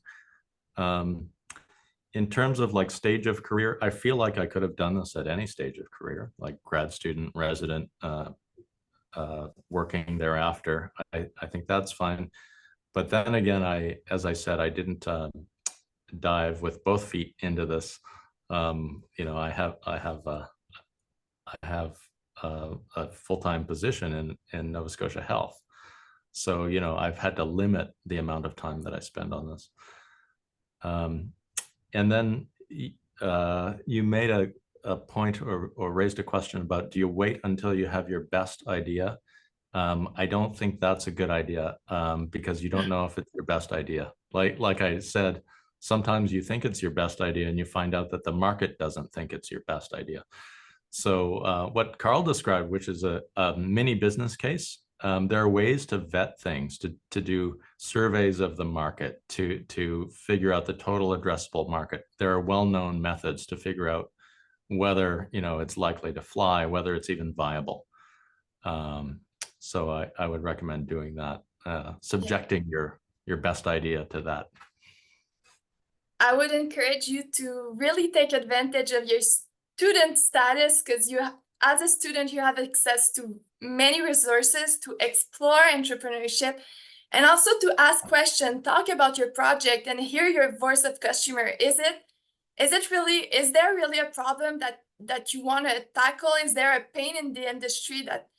In terms of like stage of career, I feel like I could have done this at any stage of career, like grad student, resident, working thereafter. I think that's fine. But then again, as I said, I didn't dive with both feet into this. I have a full-time position in Nova Scotia Health. So, I've had to limit the amount of time that I spend on this. And then you made a point or raised a question about, do you wait until you have your best idea? I don't think that's a good idea, because you don't know if it's your best idea. Like I said, sometimes you think it's your best idea and you find out that the market doesn't think it's your best idea. So what Carl described, which is a mini business case, there are ways to vet things, to do surveys of the market, to figure out the total addressable market. There are well-known methods to figure out whether it's likely to fly, whether it's even viable. So I would recommend doing that, subjecting your best idea to that. I would encourage you to really take advantage of your student status, because you, as a student, you have access to many resources to explore entrepreneurship and also to ask questions, talk about your project, and hear your voice of customer. Is there really a problem that you want to tackle? Is there a pain in the industry that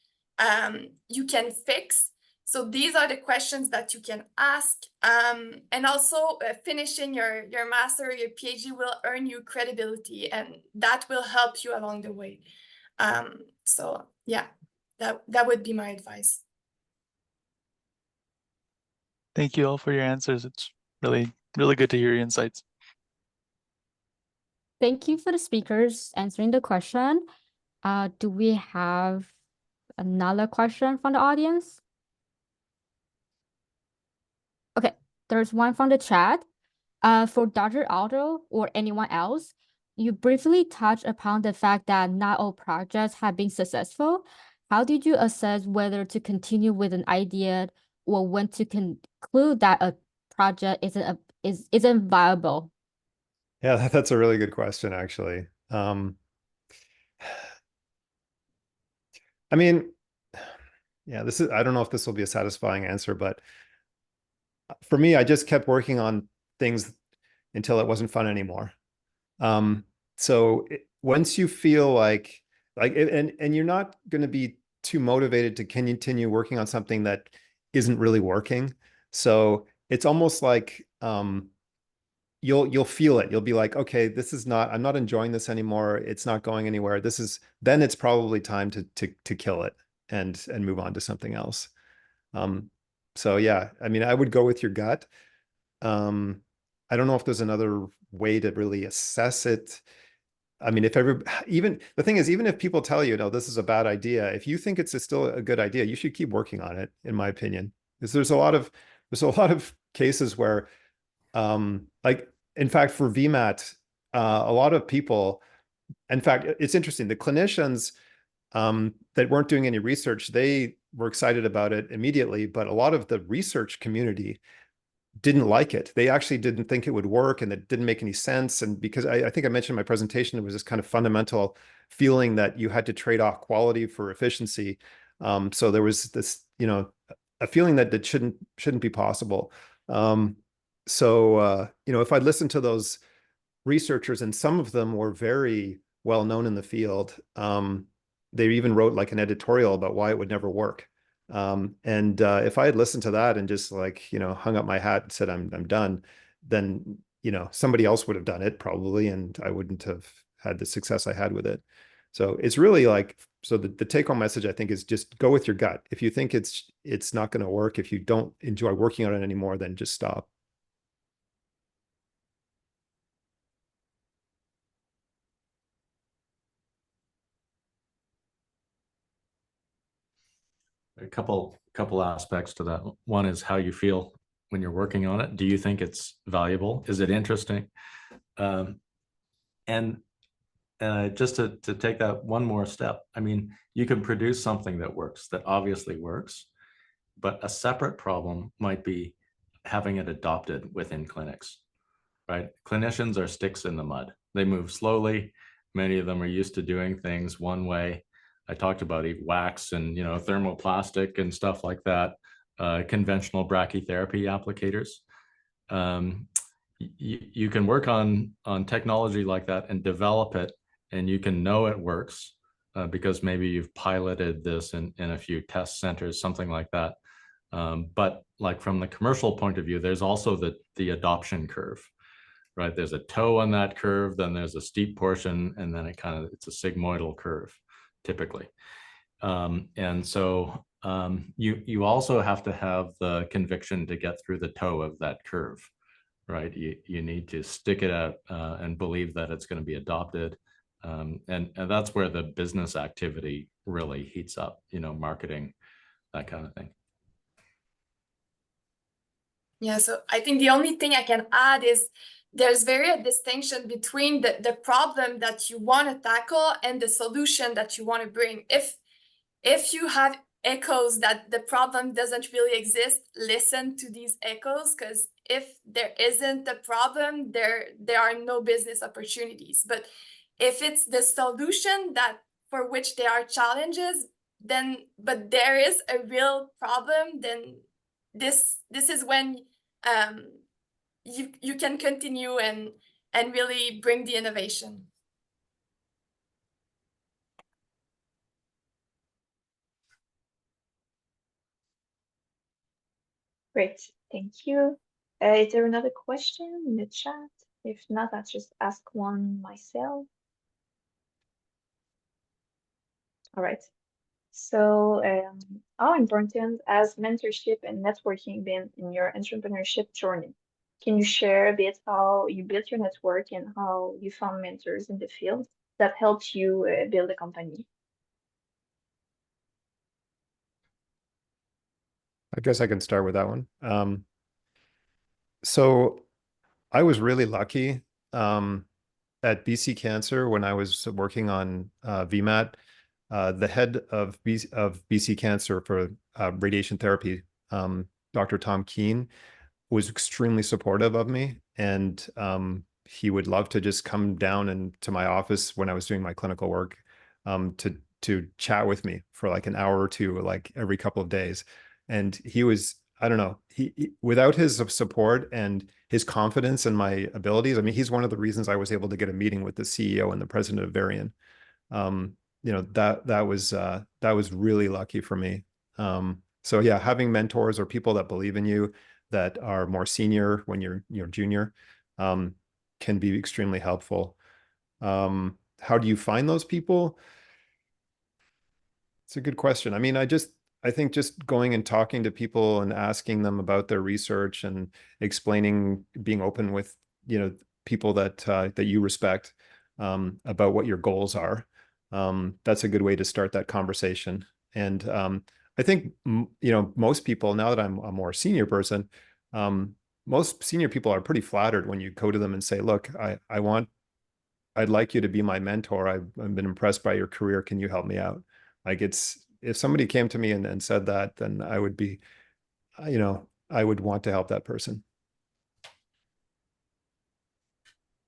you can fix? So these are the questions that you can ask. And also finishing your master or your PhD will earn you credibility, and that will help you along the way. So yeah, that would be my advice. Thank you all for your answers. It's really, really good to hear your insights. Thank you for the speakers answering the question. Do we have another question from the audience? Okay, there's one from the chat. For Dr. Aldo or anyone else, you briefly touched upon the fact that not all projects have been successful. How did you assess whether to continue with an idea or when to conclude that a project isn't viable? Yeah, that's a really good question, actually. I mean, yeah, I don't know if this will be a satisfying answer, but for me, I just kept working on things until it wasn't fun anymore. So once you feel like and you're not going to be too motivated to continue working on something that isn't really working. So it's almost like you'll feel it. You'll be like, okay, I'm not enjoying this anymore. It's not going anywhere. Then it's probably time to kill it and move on to something else. So yeah, I mean, I would go with your gut. I don't know if there's another way to really assess it. I mean, even the thing is, even if people tell you, no, this is a bad idea, if you think it's still a good idea, you should keep working on it, in my opinion. Because there's a lot of cases where, like, in fact, for VMAT, a lot of people, in fact, it's interesting, the clinicians that weren't doing any research, they were excited about it immediately, but a lot of the research community didn't like it. They actually didn't think it would work, and it didn't make any sense. And because I think I mentioned in my presentation, it was this kind of fundamental feeling that you had to trade off quality for efficiency. So there was this, a feeling that it shouldn't be possible. If I listened to those researchers, and some of them were very well known in the field, they even wrote like an editorial about why it would never work. If I had listened to that and just hung up my hat and said, I'm done, then, somebody else would have done it probably, and I wouldn't have had the success I had with it. So it's really the take home message, I think, is just go with your gut. If you think it's not going to work, if you don't enjoy working on it anymore, then just stop. A couple aspects to that. One is how you feel when you're working on it. Do you think it's valuable? Is it interesting? Just to take that one more step, I mean, you can produce something that works, that obviously works, but a separate problem might be having it adopted within clinics, right? Clinicians are sticks in the mud. They move slowly. Many of them are used to doing things one way. I talked about wax and thermoplastic and stuff like that, conventional brachytherapy applicators. You can work on technology like that and develop it, and you can know it works because maybe you've piloted this in a few test centers, something like that. But like from the commercial point of view, there's also the adoption curve, right? There's a toe on that curve, then there's a steep portion, and then it's a sigmoidal curve, typically. You also have to have the conviction to get through the toe of that curve, right? You need to stick it out and believe that it's going to be adopted. And that's where the business activity really heats up, marketing, that kind of thing. Yeah, so I think the only thing I can add is there's a distinction between the problem that you want to tackle and the solution that you want to bring. If you have echoes that the problem doesn't really exist, listen to these echoes, because if there isn't a problem, there are no business opportunities. But if it's the solution that for which there are challenges, then but there is a real problem, then this is when you can continue and really bring the innovation. Great, thank you. Is there another question in the chat? If not, I'll just ask one myself. All right. So, how important has mentorship and networking been in your entrepreneurship journey? Can you share a bit how you built your network and how you found mentors in the field that helped you build a company? I guess I can start with that one. So I was really lucky at BC Cancer when I was working on VMAT. The head of BC Cancer for radiation therapy, Dr. Tom Keane, was extremely supportive of me, and he would love to just come down and to my office when I was doing my clinical work to chat with me for like an hour or two, like every couple of days. And he was, I don't know, he without his support and his confidence in my abilities, I mean, he's one of the reasons I was able to get a meeting with the CEO and the president of Varian. You know, that was really lucky for me. So yeah, having mentors or people that believe in you that are more senior when you're junior can be extremely helpful. How do you find those people? It's a good question. I mean, I think just going and talking to people and asking them about their research and explaining, being open with, you know, people that that you respect about what your goals are. That's a good way to start that conversation. And I think, you know, most people, now that I'm a more senior person, most senior people are pretty flattered when you go to them and say, look, I'd like you to be my mentor. I've been impressed by your career. Can you help me out? Like, if somebody came to me and said that, then I would be, you know, I would want to help that person.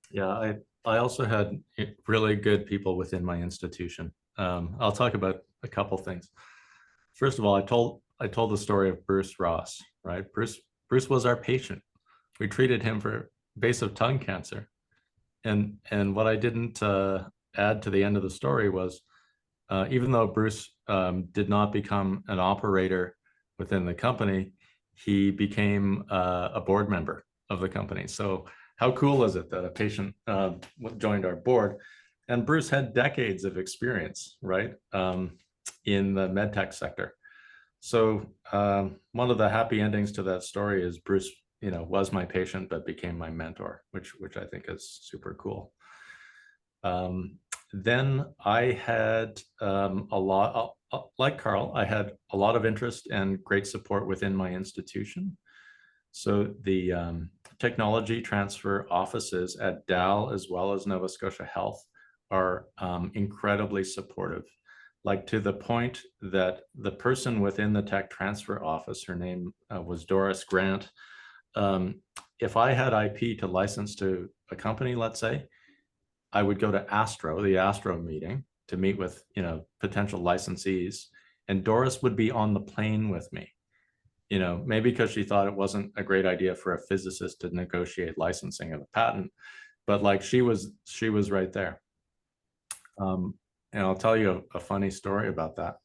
Yeah, I also had really good people within my institution. I'll talk about a couple things. First of all, I told the story of Bruce Ross, right? Bruce was our patient. We treated him for base of tongue cancer. And what I didn't add to the end of the story was, even though Bruce did not become an operator within the company, he became a board member of the company. So how cool is it that a patient joined our board? And Bruce had decades of experience, right, in the medtech sector. So one of the happy endings to that story is Bruce, you know, was my patient but became my mentor, which I think is super cool. Then I had a lot, like Carl, I had a lot of interest and great support within my institution. So the technology transfer offices at DAL as well as Nova Scotia Health are incredibly supportive, like to the point that the person within the tech transfer office, her name was Doris Grant. If I had IP to license to a company, let's say, I would go to the Astro meeting to meet with, you know, potential licensees, and Doris would be on the plane with me. You know, maybe because she thought it wasn't a great idea for a physicist to negotiate licensing of a patent, but like she was right there. And I'll tell you a funny story about that.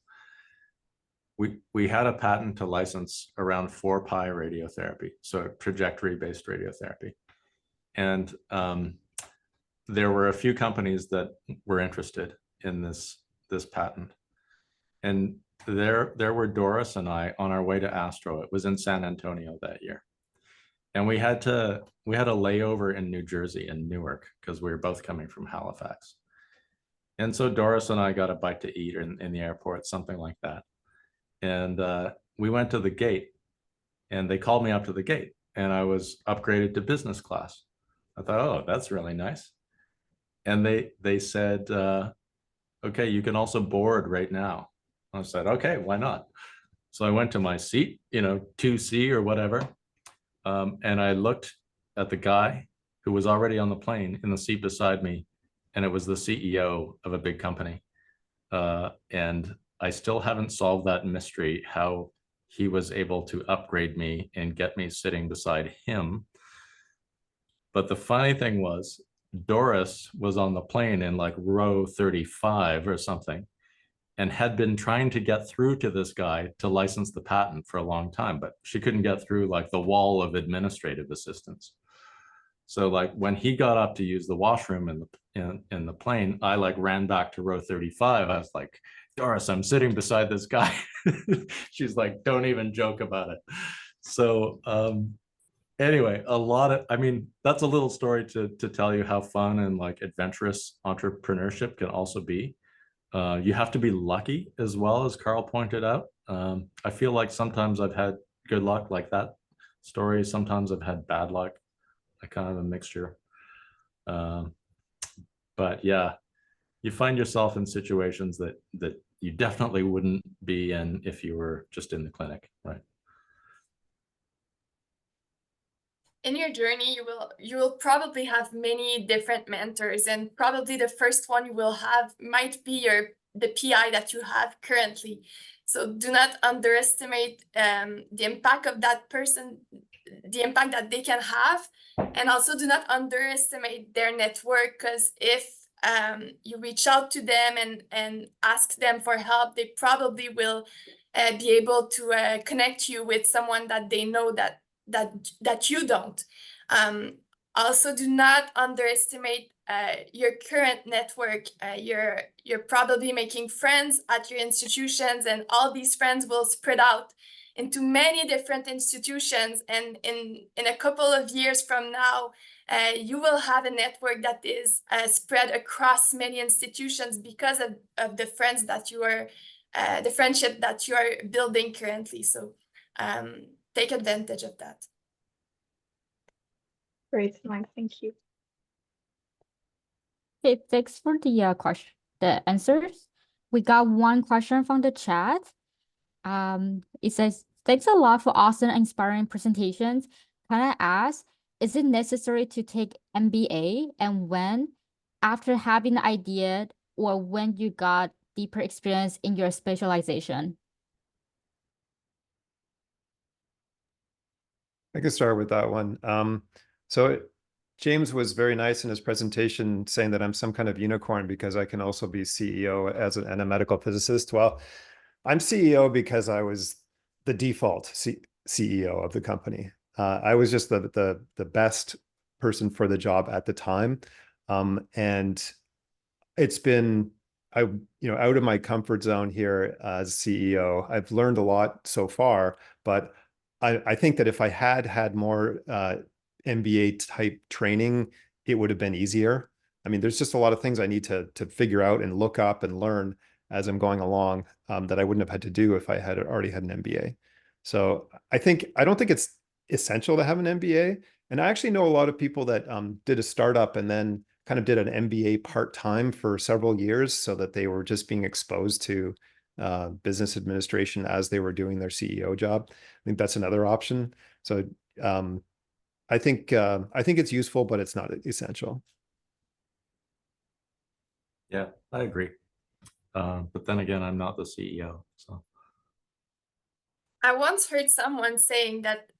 We had a patent to license around 4-pi radiotherapy, so trajectory-based radiotherapy. And there were a few companies that were interested in this patent. And there were Doris and I on our way to Astro. It was in San Antonio that year. And we had a layover in New Jersey, in Newark, because we were both coming from Halifax. And so Doris and I got a bite to eat in the airport, something like that. And we went to the gate, and they called me up to the gate, and I was upgraded to business class. I thought, oh, that's really nice. And they said, okay, you can also board right now. I said, okay, why not? So I went to my seat, 2C or whatever. And I looked at the guy who was already on the plane in the seat beside me, and it was the CEO of a big company. And I still haven't solved that mystery, how he was able to upgrade me and get me sitting beside him. But the funny thing was, Doris was on the plane in like row 35 or something, and had been trying to get through to this guy to license the patent for a long time, but she couldn't get through like the wall of administrative assistants. So like when he got up to use the washroom in the plane, I like ran back to row 35. I was like, Doris, I'm sitting beside this guy. She's like, don't even joke about it. So anyway, that's a little story to tell you how fun and like adventurous entrepreneurship can also be. You have to be lucky as well, as Carl pointed out. I feel like sometimes I've had good luck like that story. Sometimes I've had bad luck, kind of a mixture. But yeah, you find yourself in situations that you definitely wouldn't be in if you were just in the clinic, right? In your journey, you will probably have many different mentors, and probably the first one you will have might be the PI that you have currently. So do not underestimate the impact of that person, the impact that they can have, and also do not underestimate their network, because if you reach out to them and ask them for help, they probably will be able to connect you with someone that they know that you don't. Also, do not underestimate your current network. You're probably making friends at your institutions, and all these friends will spread out into many different institutions. And in a couple of years from now, you will have a network that is spread across many institutions because of the friends that you are, the friendship that you are building currently. So take advantage of that. Great, Mike. Thank you. Okay, thanks for the answers. We got one question from the chat. It says, thanks a lot for awesome, inspiring presentations. Can I ask, is it necessary to take MBA, and when, after having the idea or when you got deeper experience in your specialization? I can start with that one. So James was very nice in his presentation saying that I'm some kind of unicorn because I can also be CEO and a medical physicist. Well, I'm CEO because I was the default CEO of the company. I was just the best person for the job at the time. And it's been, out of my comfort zone here as CEO. I've learned a lot so far, but I think that if I had more MBA type training, it would have been easier. I mean, there's just a lot of things I need to figure out and look up and learn as I'm going along that I wouldn't have had to do if I had already had an MBA. So I don't think it's essential to have an MBA. And I actually know a lot of people that did a startup and then kind of did an MBA part-time for several years so that they were just being exposed to business administration as they were doing their CEO job. I think that's another option. So I think it's useful, but it's not essential. Yeah, I agree. But then again, I'm not the CEO, so. I once heard someone saying that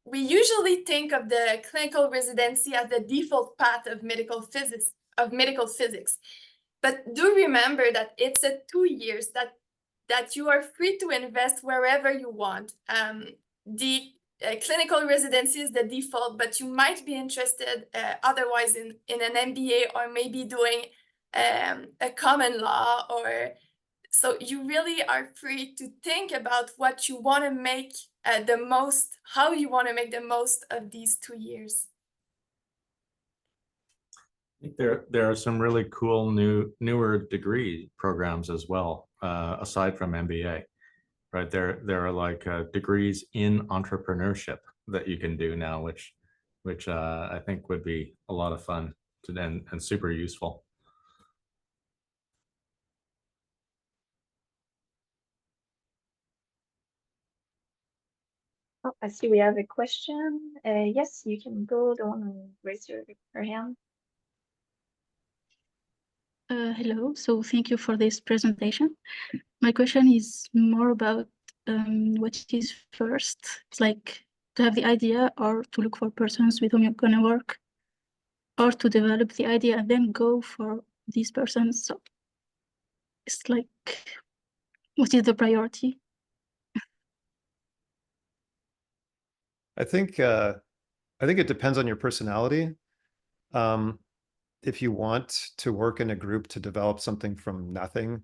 we usually think of the clinical residency as the default path of medical physics. But do remember that it's a 2 years that you are free to invest wherever you want. The clinical residency is the default, but you might be interested otherwise in an MBA, or maybe doing a common law, or so you really are free to think about what you want to make the most, how you want to make the most of these 2 years. I think there are some really cool newer degree programs as well, aside from MBA, right? There are like degrees in entrepreneurship that you can do now, which I think would be a lot of fun and super useful. Oh, I see we have a question. Yes, you can go. The one who raised your hand. Hello, so thank you for this presentation. My question is more about what is first. It's like to have the idea or to look for persons with whom you're gonna work, or to develop the idea and then go for these persons. So it's like, what is the priority? I think it depends on your personality. If you want to work in a group to develop something from nothing,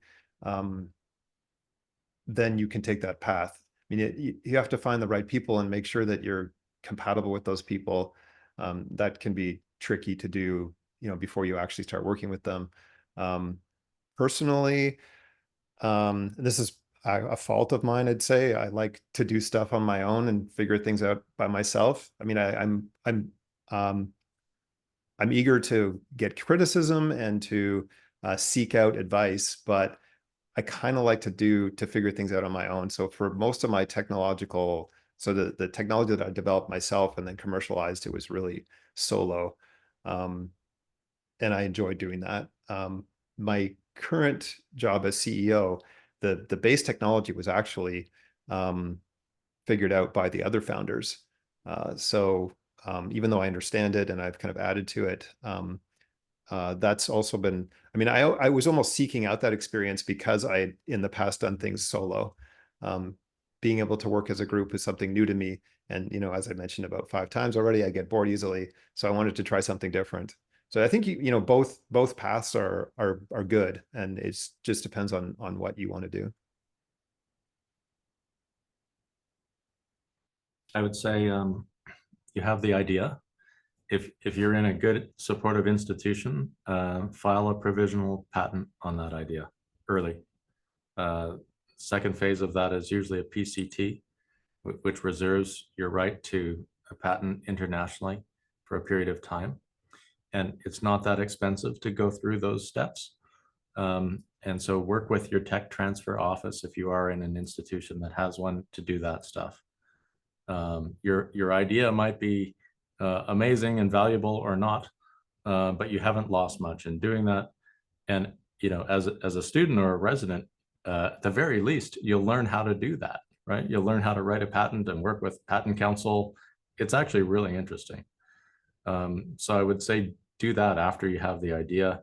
then you can take that path. I mean, you have to find the right people and make sure that you're compatible with those people. That can be tricky to do, before you actually start working with them. Personally, this is a fault of mine, I'd say. I like to do stuff on my own and figure things out by myself. I mean, I'm eager to get criticism and to seek out advice, but I kind of like to figure things out on my own. So for most of my technological, so the technology that I developed myself and then commercialized, it was really solo. And I enjoyed doing that. My current job as CEO, the base technology was actually figured out by the other founders. So even though I understand it and I've kind of added to it, that's also been, I mean, I was almost seeking out that experience because I had in the past done things solo. Being able to work as a group is something new to me. And, as I mentioned about 5 times already, I get bored easily. So I wanted to try something different. So I think, both paths are good, and it just depends on what you want to do. I would say you have the idea. If you're in a good supportive institution, file a provisional patent on that idea early. Second phase of that is usually a PCT, which reserves your right to a patent internationally for a period of time. And it's not that expensive to go through those steps. And so work with your tech transfer office if you are in an institution that has one to do that stuff. Your idea might be amazing and valuable or not, but you haven't lost much in doing that. And as a student or a resident, at the very least, you'll learn how to do that, right? You'll learn how to write a patent and work with patent counsel. It's actually really interesting. So I would say do that after you have the idea.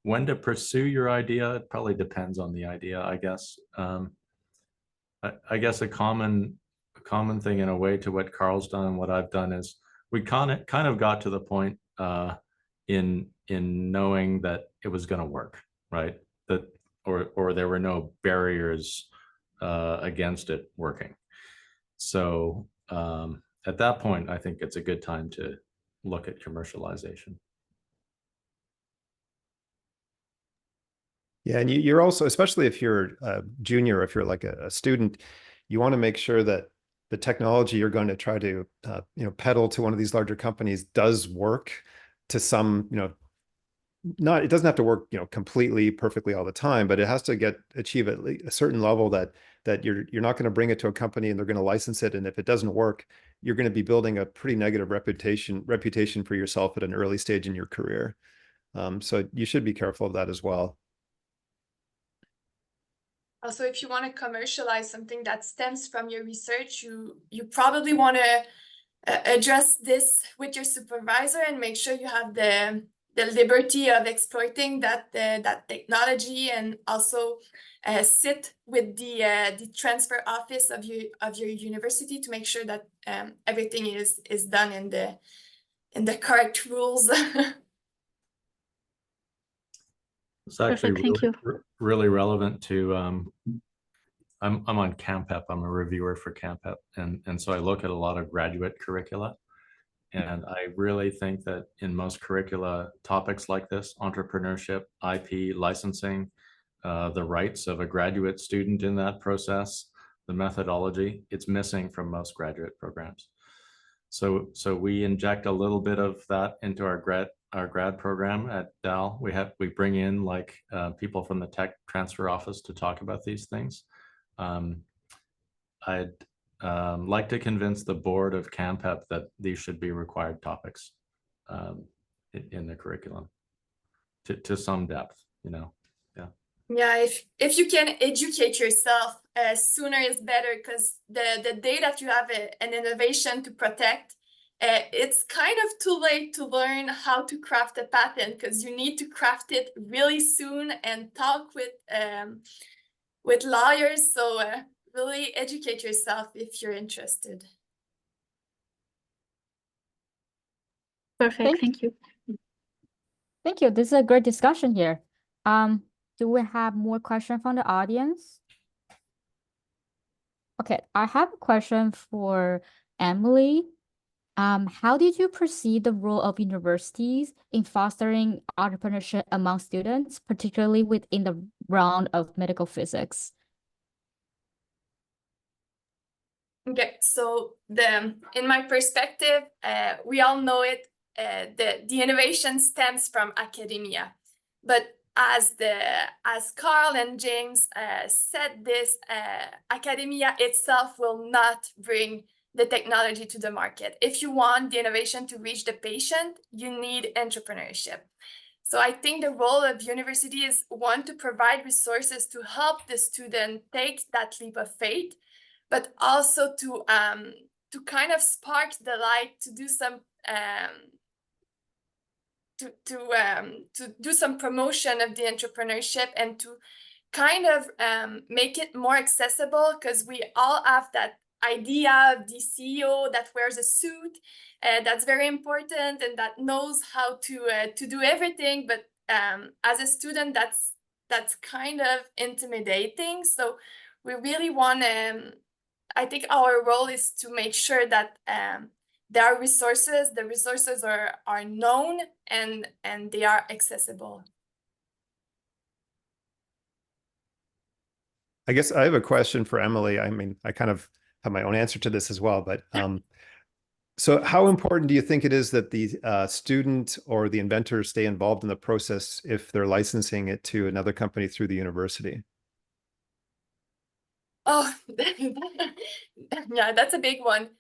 When to pursue your idea, it probably depends on the idea, I guess. I guess a common thing in a way to what Carl's done and what I've done is we kind of got to the point in knowing that it was going to work, right? That or there were no barriers against it working. So at that point, I think it's a good time to look at commercialization. Yeah, and you're also, especially if you're a junior, if you're like a student, you want to make sure that the technology you're going to try to peddle to one of these larger companies does work to some, it doesn't have to work completely perfectly all the time, but it has to achieve at least a certain level that you're not going to bring it to a company and they're going to license it, and if it doesn't work, you're going to be building a pretty negative reputation for yourself at an early stage in your career. So you should be careful of that as well. Also, if you want to commercialize something that stems from your research, you probably want to address this with your supervisor and make sure you have the liberty of exploiting that technology, and also sit with the transfer office of your university to make sure that everything is done in the correct rules. It's actually Perfect, really relevant to, I'm on CAMPEP, I'm a reviewer for CAMPEP. And so I look at a lot of graduate curricula. And I really think that in most curricula, topics like this, entrepreneurship, IP, licensing, the rights of a graduate student in that process, the methodology, it's missing from most graduate programs. So we inject a little bit of that into our grad program at Dal. We bring in like people from the tech transfer office to talk about these things. I'd like to convince the board of CAMPEP that these should be required topics in the curriculum to some depth, you know. Yeah, if you can educate yourself sooner is better, because the day that you have an innovation to protect, it's kind of too late to learn how to craft a patent, because you need to craft it really soon and talk with lawyers. So really educate yourself if you're interested. Perfect, thank you. Thank you. This is a great discussion here. Do we have more questions from the audience? Okay, I have a question for Emily. How did you perceive the role of universities in fostering entrepreneurship among students, particularly within the realm of medical physics? Okay, so in my perspective, we all know it, the innovation stems from academia, but as Carl and James said this, academia itself will not bring the technology to the market. If you want the innovation to reach the patient, you need entrepreneurship. So I think the role of university is, one, to provide resources to help the student take that leap of faith, but also to kind of spark the light to do some to do some promotion of the entrepreneurship, and to kind of make it more accessible, because we all have that idea of the CEO that wears a suit, that's very important and that knows how to do everything, but as a student that's kind of intimidating. So we really want to, I think our role is to make sure that there are resources, the resources are known and they are accessible. I guess I have a question for Emily. I mean, I kind of have my own answer to this as well, but so how important do you think it is that the student or the inventor stay involved in the process if they're licensing it to another company through the university? Oh, yeah, that's a big one.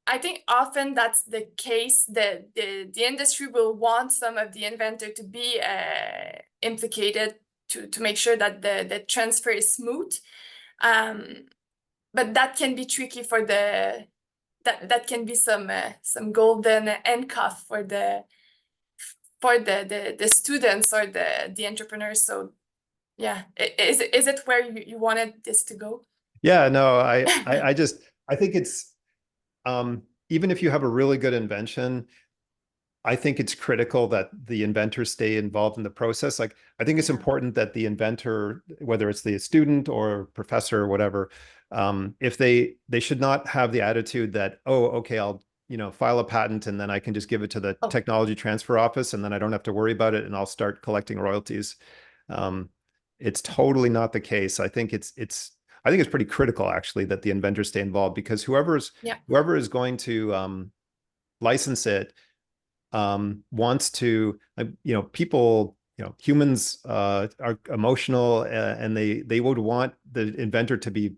I think often that's the case. The industry will want some of the inventor to be implicated to make sure that the transfer is smooth. But that can be tricky for that can be some golden handcuff for the students or the entrepreneurs. So yeah, is it where you wanted this to go? Yeah, no, I think it's even if you have a really good invention, I think it's critical that the inventor stay involved in the process. Like, I think it's important that the inventor, whether it's the student or professor or whatever, if they should not have the attitude that, oh, okay, I'll file a patent and then I can just give it to the technology transfer office and then I don't have to worry about it and I'll start collecting royalties. It's totally not the case. I think it's pretty critical actually that the inventor stay involved, because whoever is going to license it wants to, people, humans are emotional, and they would want the inventor to be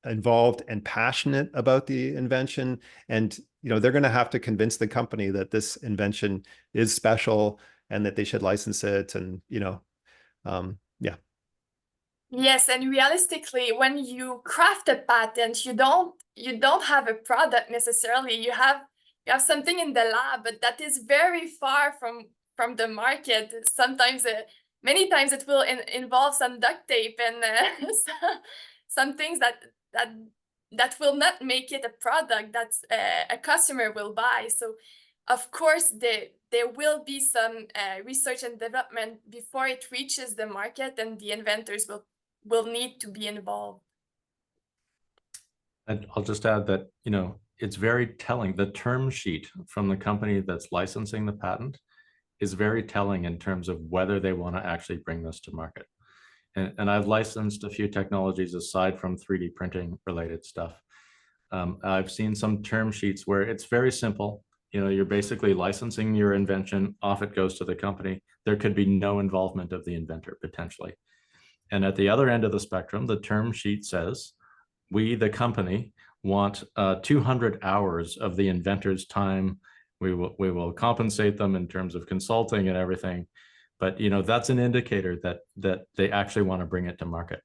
involved and passionate about the invention. And, they're going to have to convince the company that this invention is special and that they should license it. And, yeah. Yes, and realistically, when you craft a patent, you don't have a product necessarily. You have something in the lab, but that is very far from the market. Sometimes, many times, it will involve some duct tape and some things that will not make it a product that a customer will buy. So, of course, there will be some research and development before it reaches the market, and the inventors will need to be involved. And I'll just add that, it's very telling. The term sheet from the company that's licensing the patent is very telling in terms of whether they want to actually bring this to market. And I've licensed a few technologies aside from 3D printing related stuff. I've seen some term sheets where it's very simple. You're basically licensing your invention, off it goes to the company. There could be no involvement of the inventor potentially. And at the other end of the spectrum, the term sheet says, we, the company, want 200 hours of the inventor's time. We will compensate them in terms of consulting and everything, but that's an indicator that they actually want to bring it to market.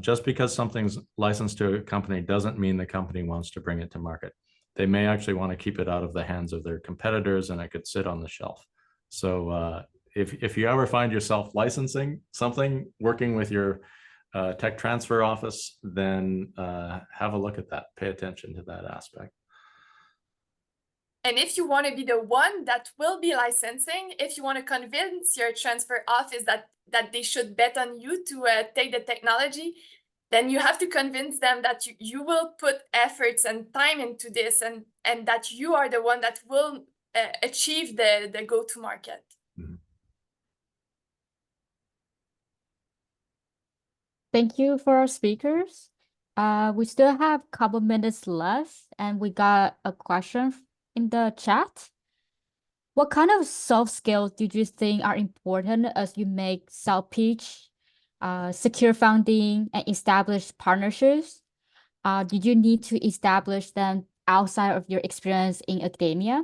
Just because something's licensed to a company doesn't mean the company wants to bring it to market. They may actually want to keep it out of the hands of their competitors, and it could sit on the shelf. So if you ever find yourself licensing something, working with your tech transfer office, then have a look at that. Pay attention to that aspect. And if you want to be the one that will be licensing, if you want to convince your transfer office that they should bet on you to take the technology, then you have to convince them that you will put efforts and time into this, and that you are the one that will achieve the go-to-market. Mm-hmm. Thank you for our speakers. We still have a couple minutes left, and we got a question in the chat. What kind of soft skills did you think are important as you make self-pitch, secure funding, and establish partnerships? Did you need to establish them outside of your experience in academia?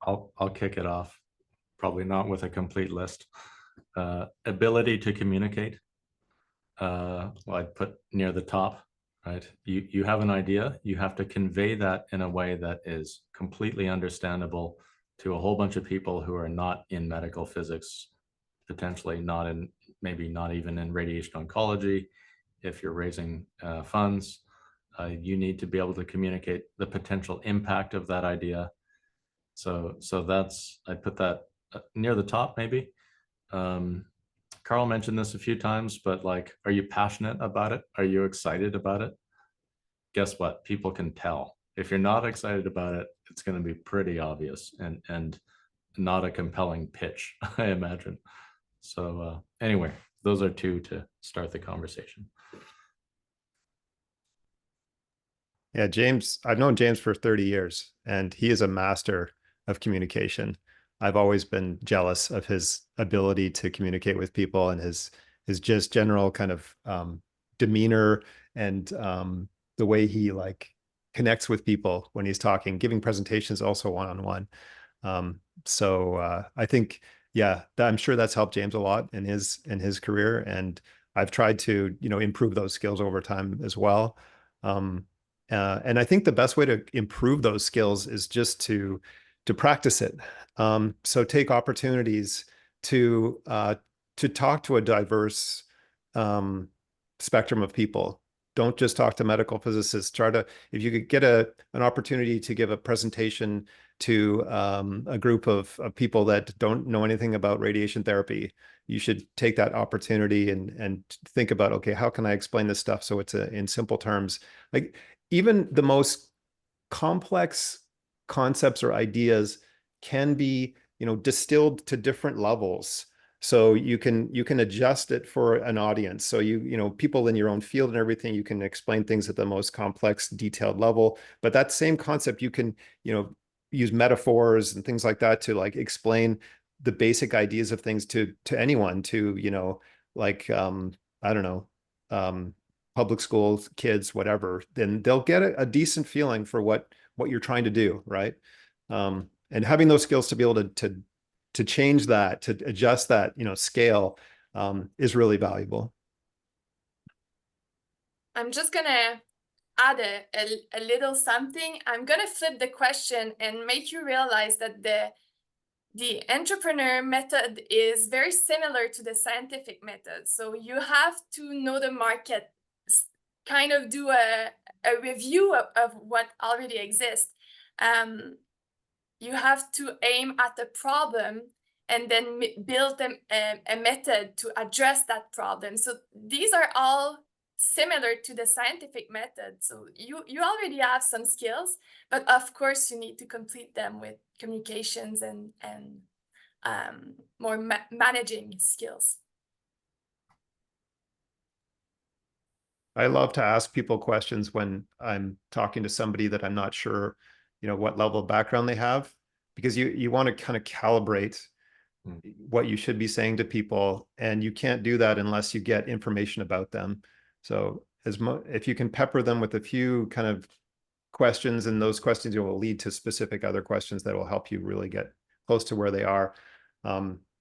I'll kick it off. Probably not with a complete list. Ability to communicate. Well, I'd put near the top. Right? You have an idea, you have to convey that in a way that is completely understandable to a whole bunch of people who are not in medical physics, potentially not in, maybe not even in radiation oncology. If you're raising funds, you need to be able to communicate the potential impact of that idea. So that's, I put that near the top, maybe. Carl mentioned this a few times, but like, are you passionate about it? Are you excited about it? Guess what? People can tell. If you're not excited about it, it's going to be pretty obvious and not a compelling pitch, I imagine. So anyway, those are two to start the conversation. Yeah, James, I've known James for 30 years, and he is a master of communication. I've always been jealous of his ability to communicate with people and his just general kind of demeanor and the way he like connects with people when he's talking, giving presentations also one-on-one. So I think, yeah, I'm sure that's helped James a lot in his career, and I've tried to improve those skills over time as well. And I think the best way to improve those skills is just to practice it. So take opportunities to talk to a diverse spectrum of people. Don't just talk to medical physicists. Try to, if you could get an opportunity to give a presentation to a group of people that don't know anything about radiation therapy, you should take that opportunity and think about, okay, how can I explain this stuff so it's in simple terms? Like even the most complex concepts or ideas can be, distilled to different levels. So you can adjust it for an audience. So people in your own field and everything, you can explain things at the most complex, detailed level. But that same concept, you can, use metaphors and things like that to like explain the basic ideas of things to anyone, to, like, I don't know, public school kids, whatever. Then they'll get a decent feeling for what you're trying to do, right? And having those skills to be able to change that, to adjust that, scale is really valuable. I'm just gonna add a little something. I'm gonna flip the question and make you realize that the entrepreneur method is very similar to the scientific method. So you have to know the market, kind of do a review of what already exists. You have to aim at the problem and then build a method to address that problem. So these are all similar to the scientific method. So you already have some skills, but of course you need to complete them with communications and more managing skills. I love to ask people questions when I'm talking to somebody that I'm not sure, what level of background they have, because you want to kind of calibrate what you should be saying to people, and you can't do that unless you get information about them. So if you can pepper them with a few kind of questions, and those questions will lead to specific other questions that will help you really get close to where they are.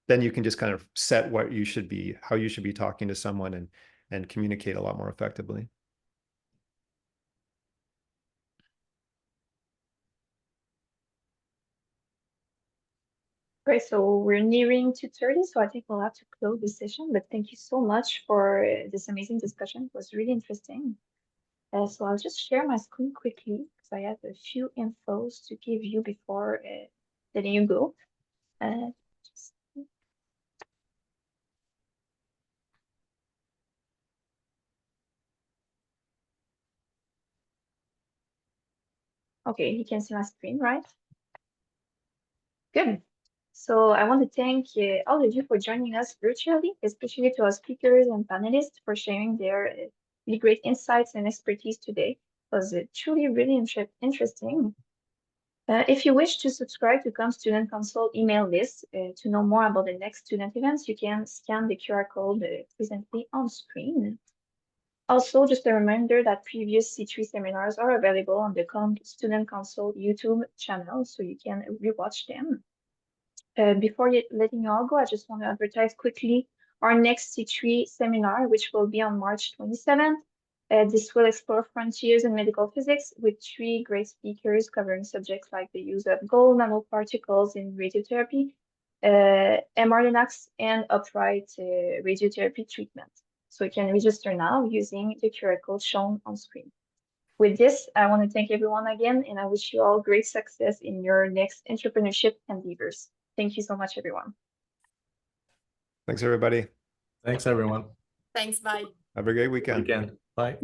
Then you can just kind of set how you should be talking to someone and communicate a lot more effectively. Great, so we're nearing 2:30, so I think we'll have to close the session, but thank you so much for this amazing discussion. It was really interesting. So I'll just share my screen quickly because I have a few infos to give you before letting you go. Okay, you can see my screen, right? Good. So I want to thank all of you for joining us virtually, especially to our speakers and panelists for sharing their really great insights and expertise today. It was truly really interesting. If you wish to subscribe to COM Student Consult email list to know more about the next student events, you can scan the QR code presently on screen. Also, just a reminder that previous C3 seminars are available on the COM Student Consult YouTube channel, so you can rewatch them. Before letting you all go, I just want to advertise quickly our next C3 seminar, which will be on March 27th. This will explore frontiers in medical physics with 3 great speakers covering subjects like the use of gold nanoparticles in radiotherapy, mRNAs, and upright radiotherapy treatment. So you can register now using the QR code shown on screen. With this, I want to thank everyone again, and I wish you all great success in your next entrepreneurship endeavors. Thank you so much, everyone. Thanks, everybody. Thanks, everyone. Thanks, bye. Have a great weekend. Bye.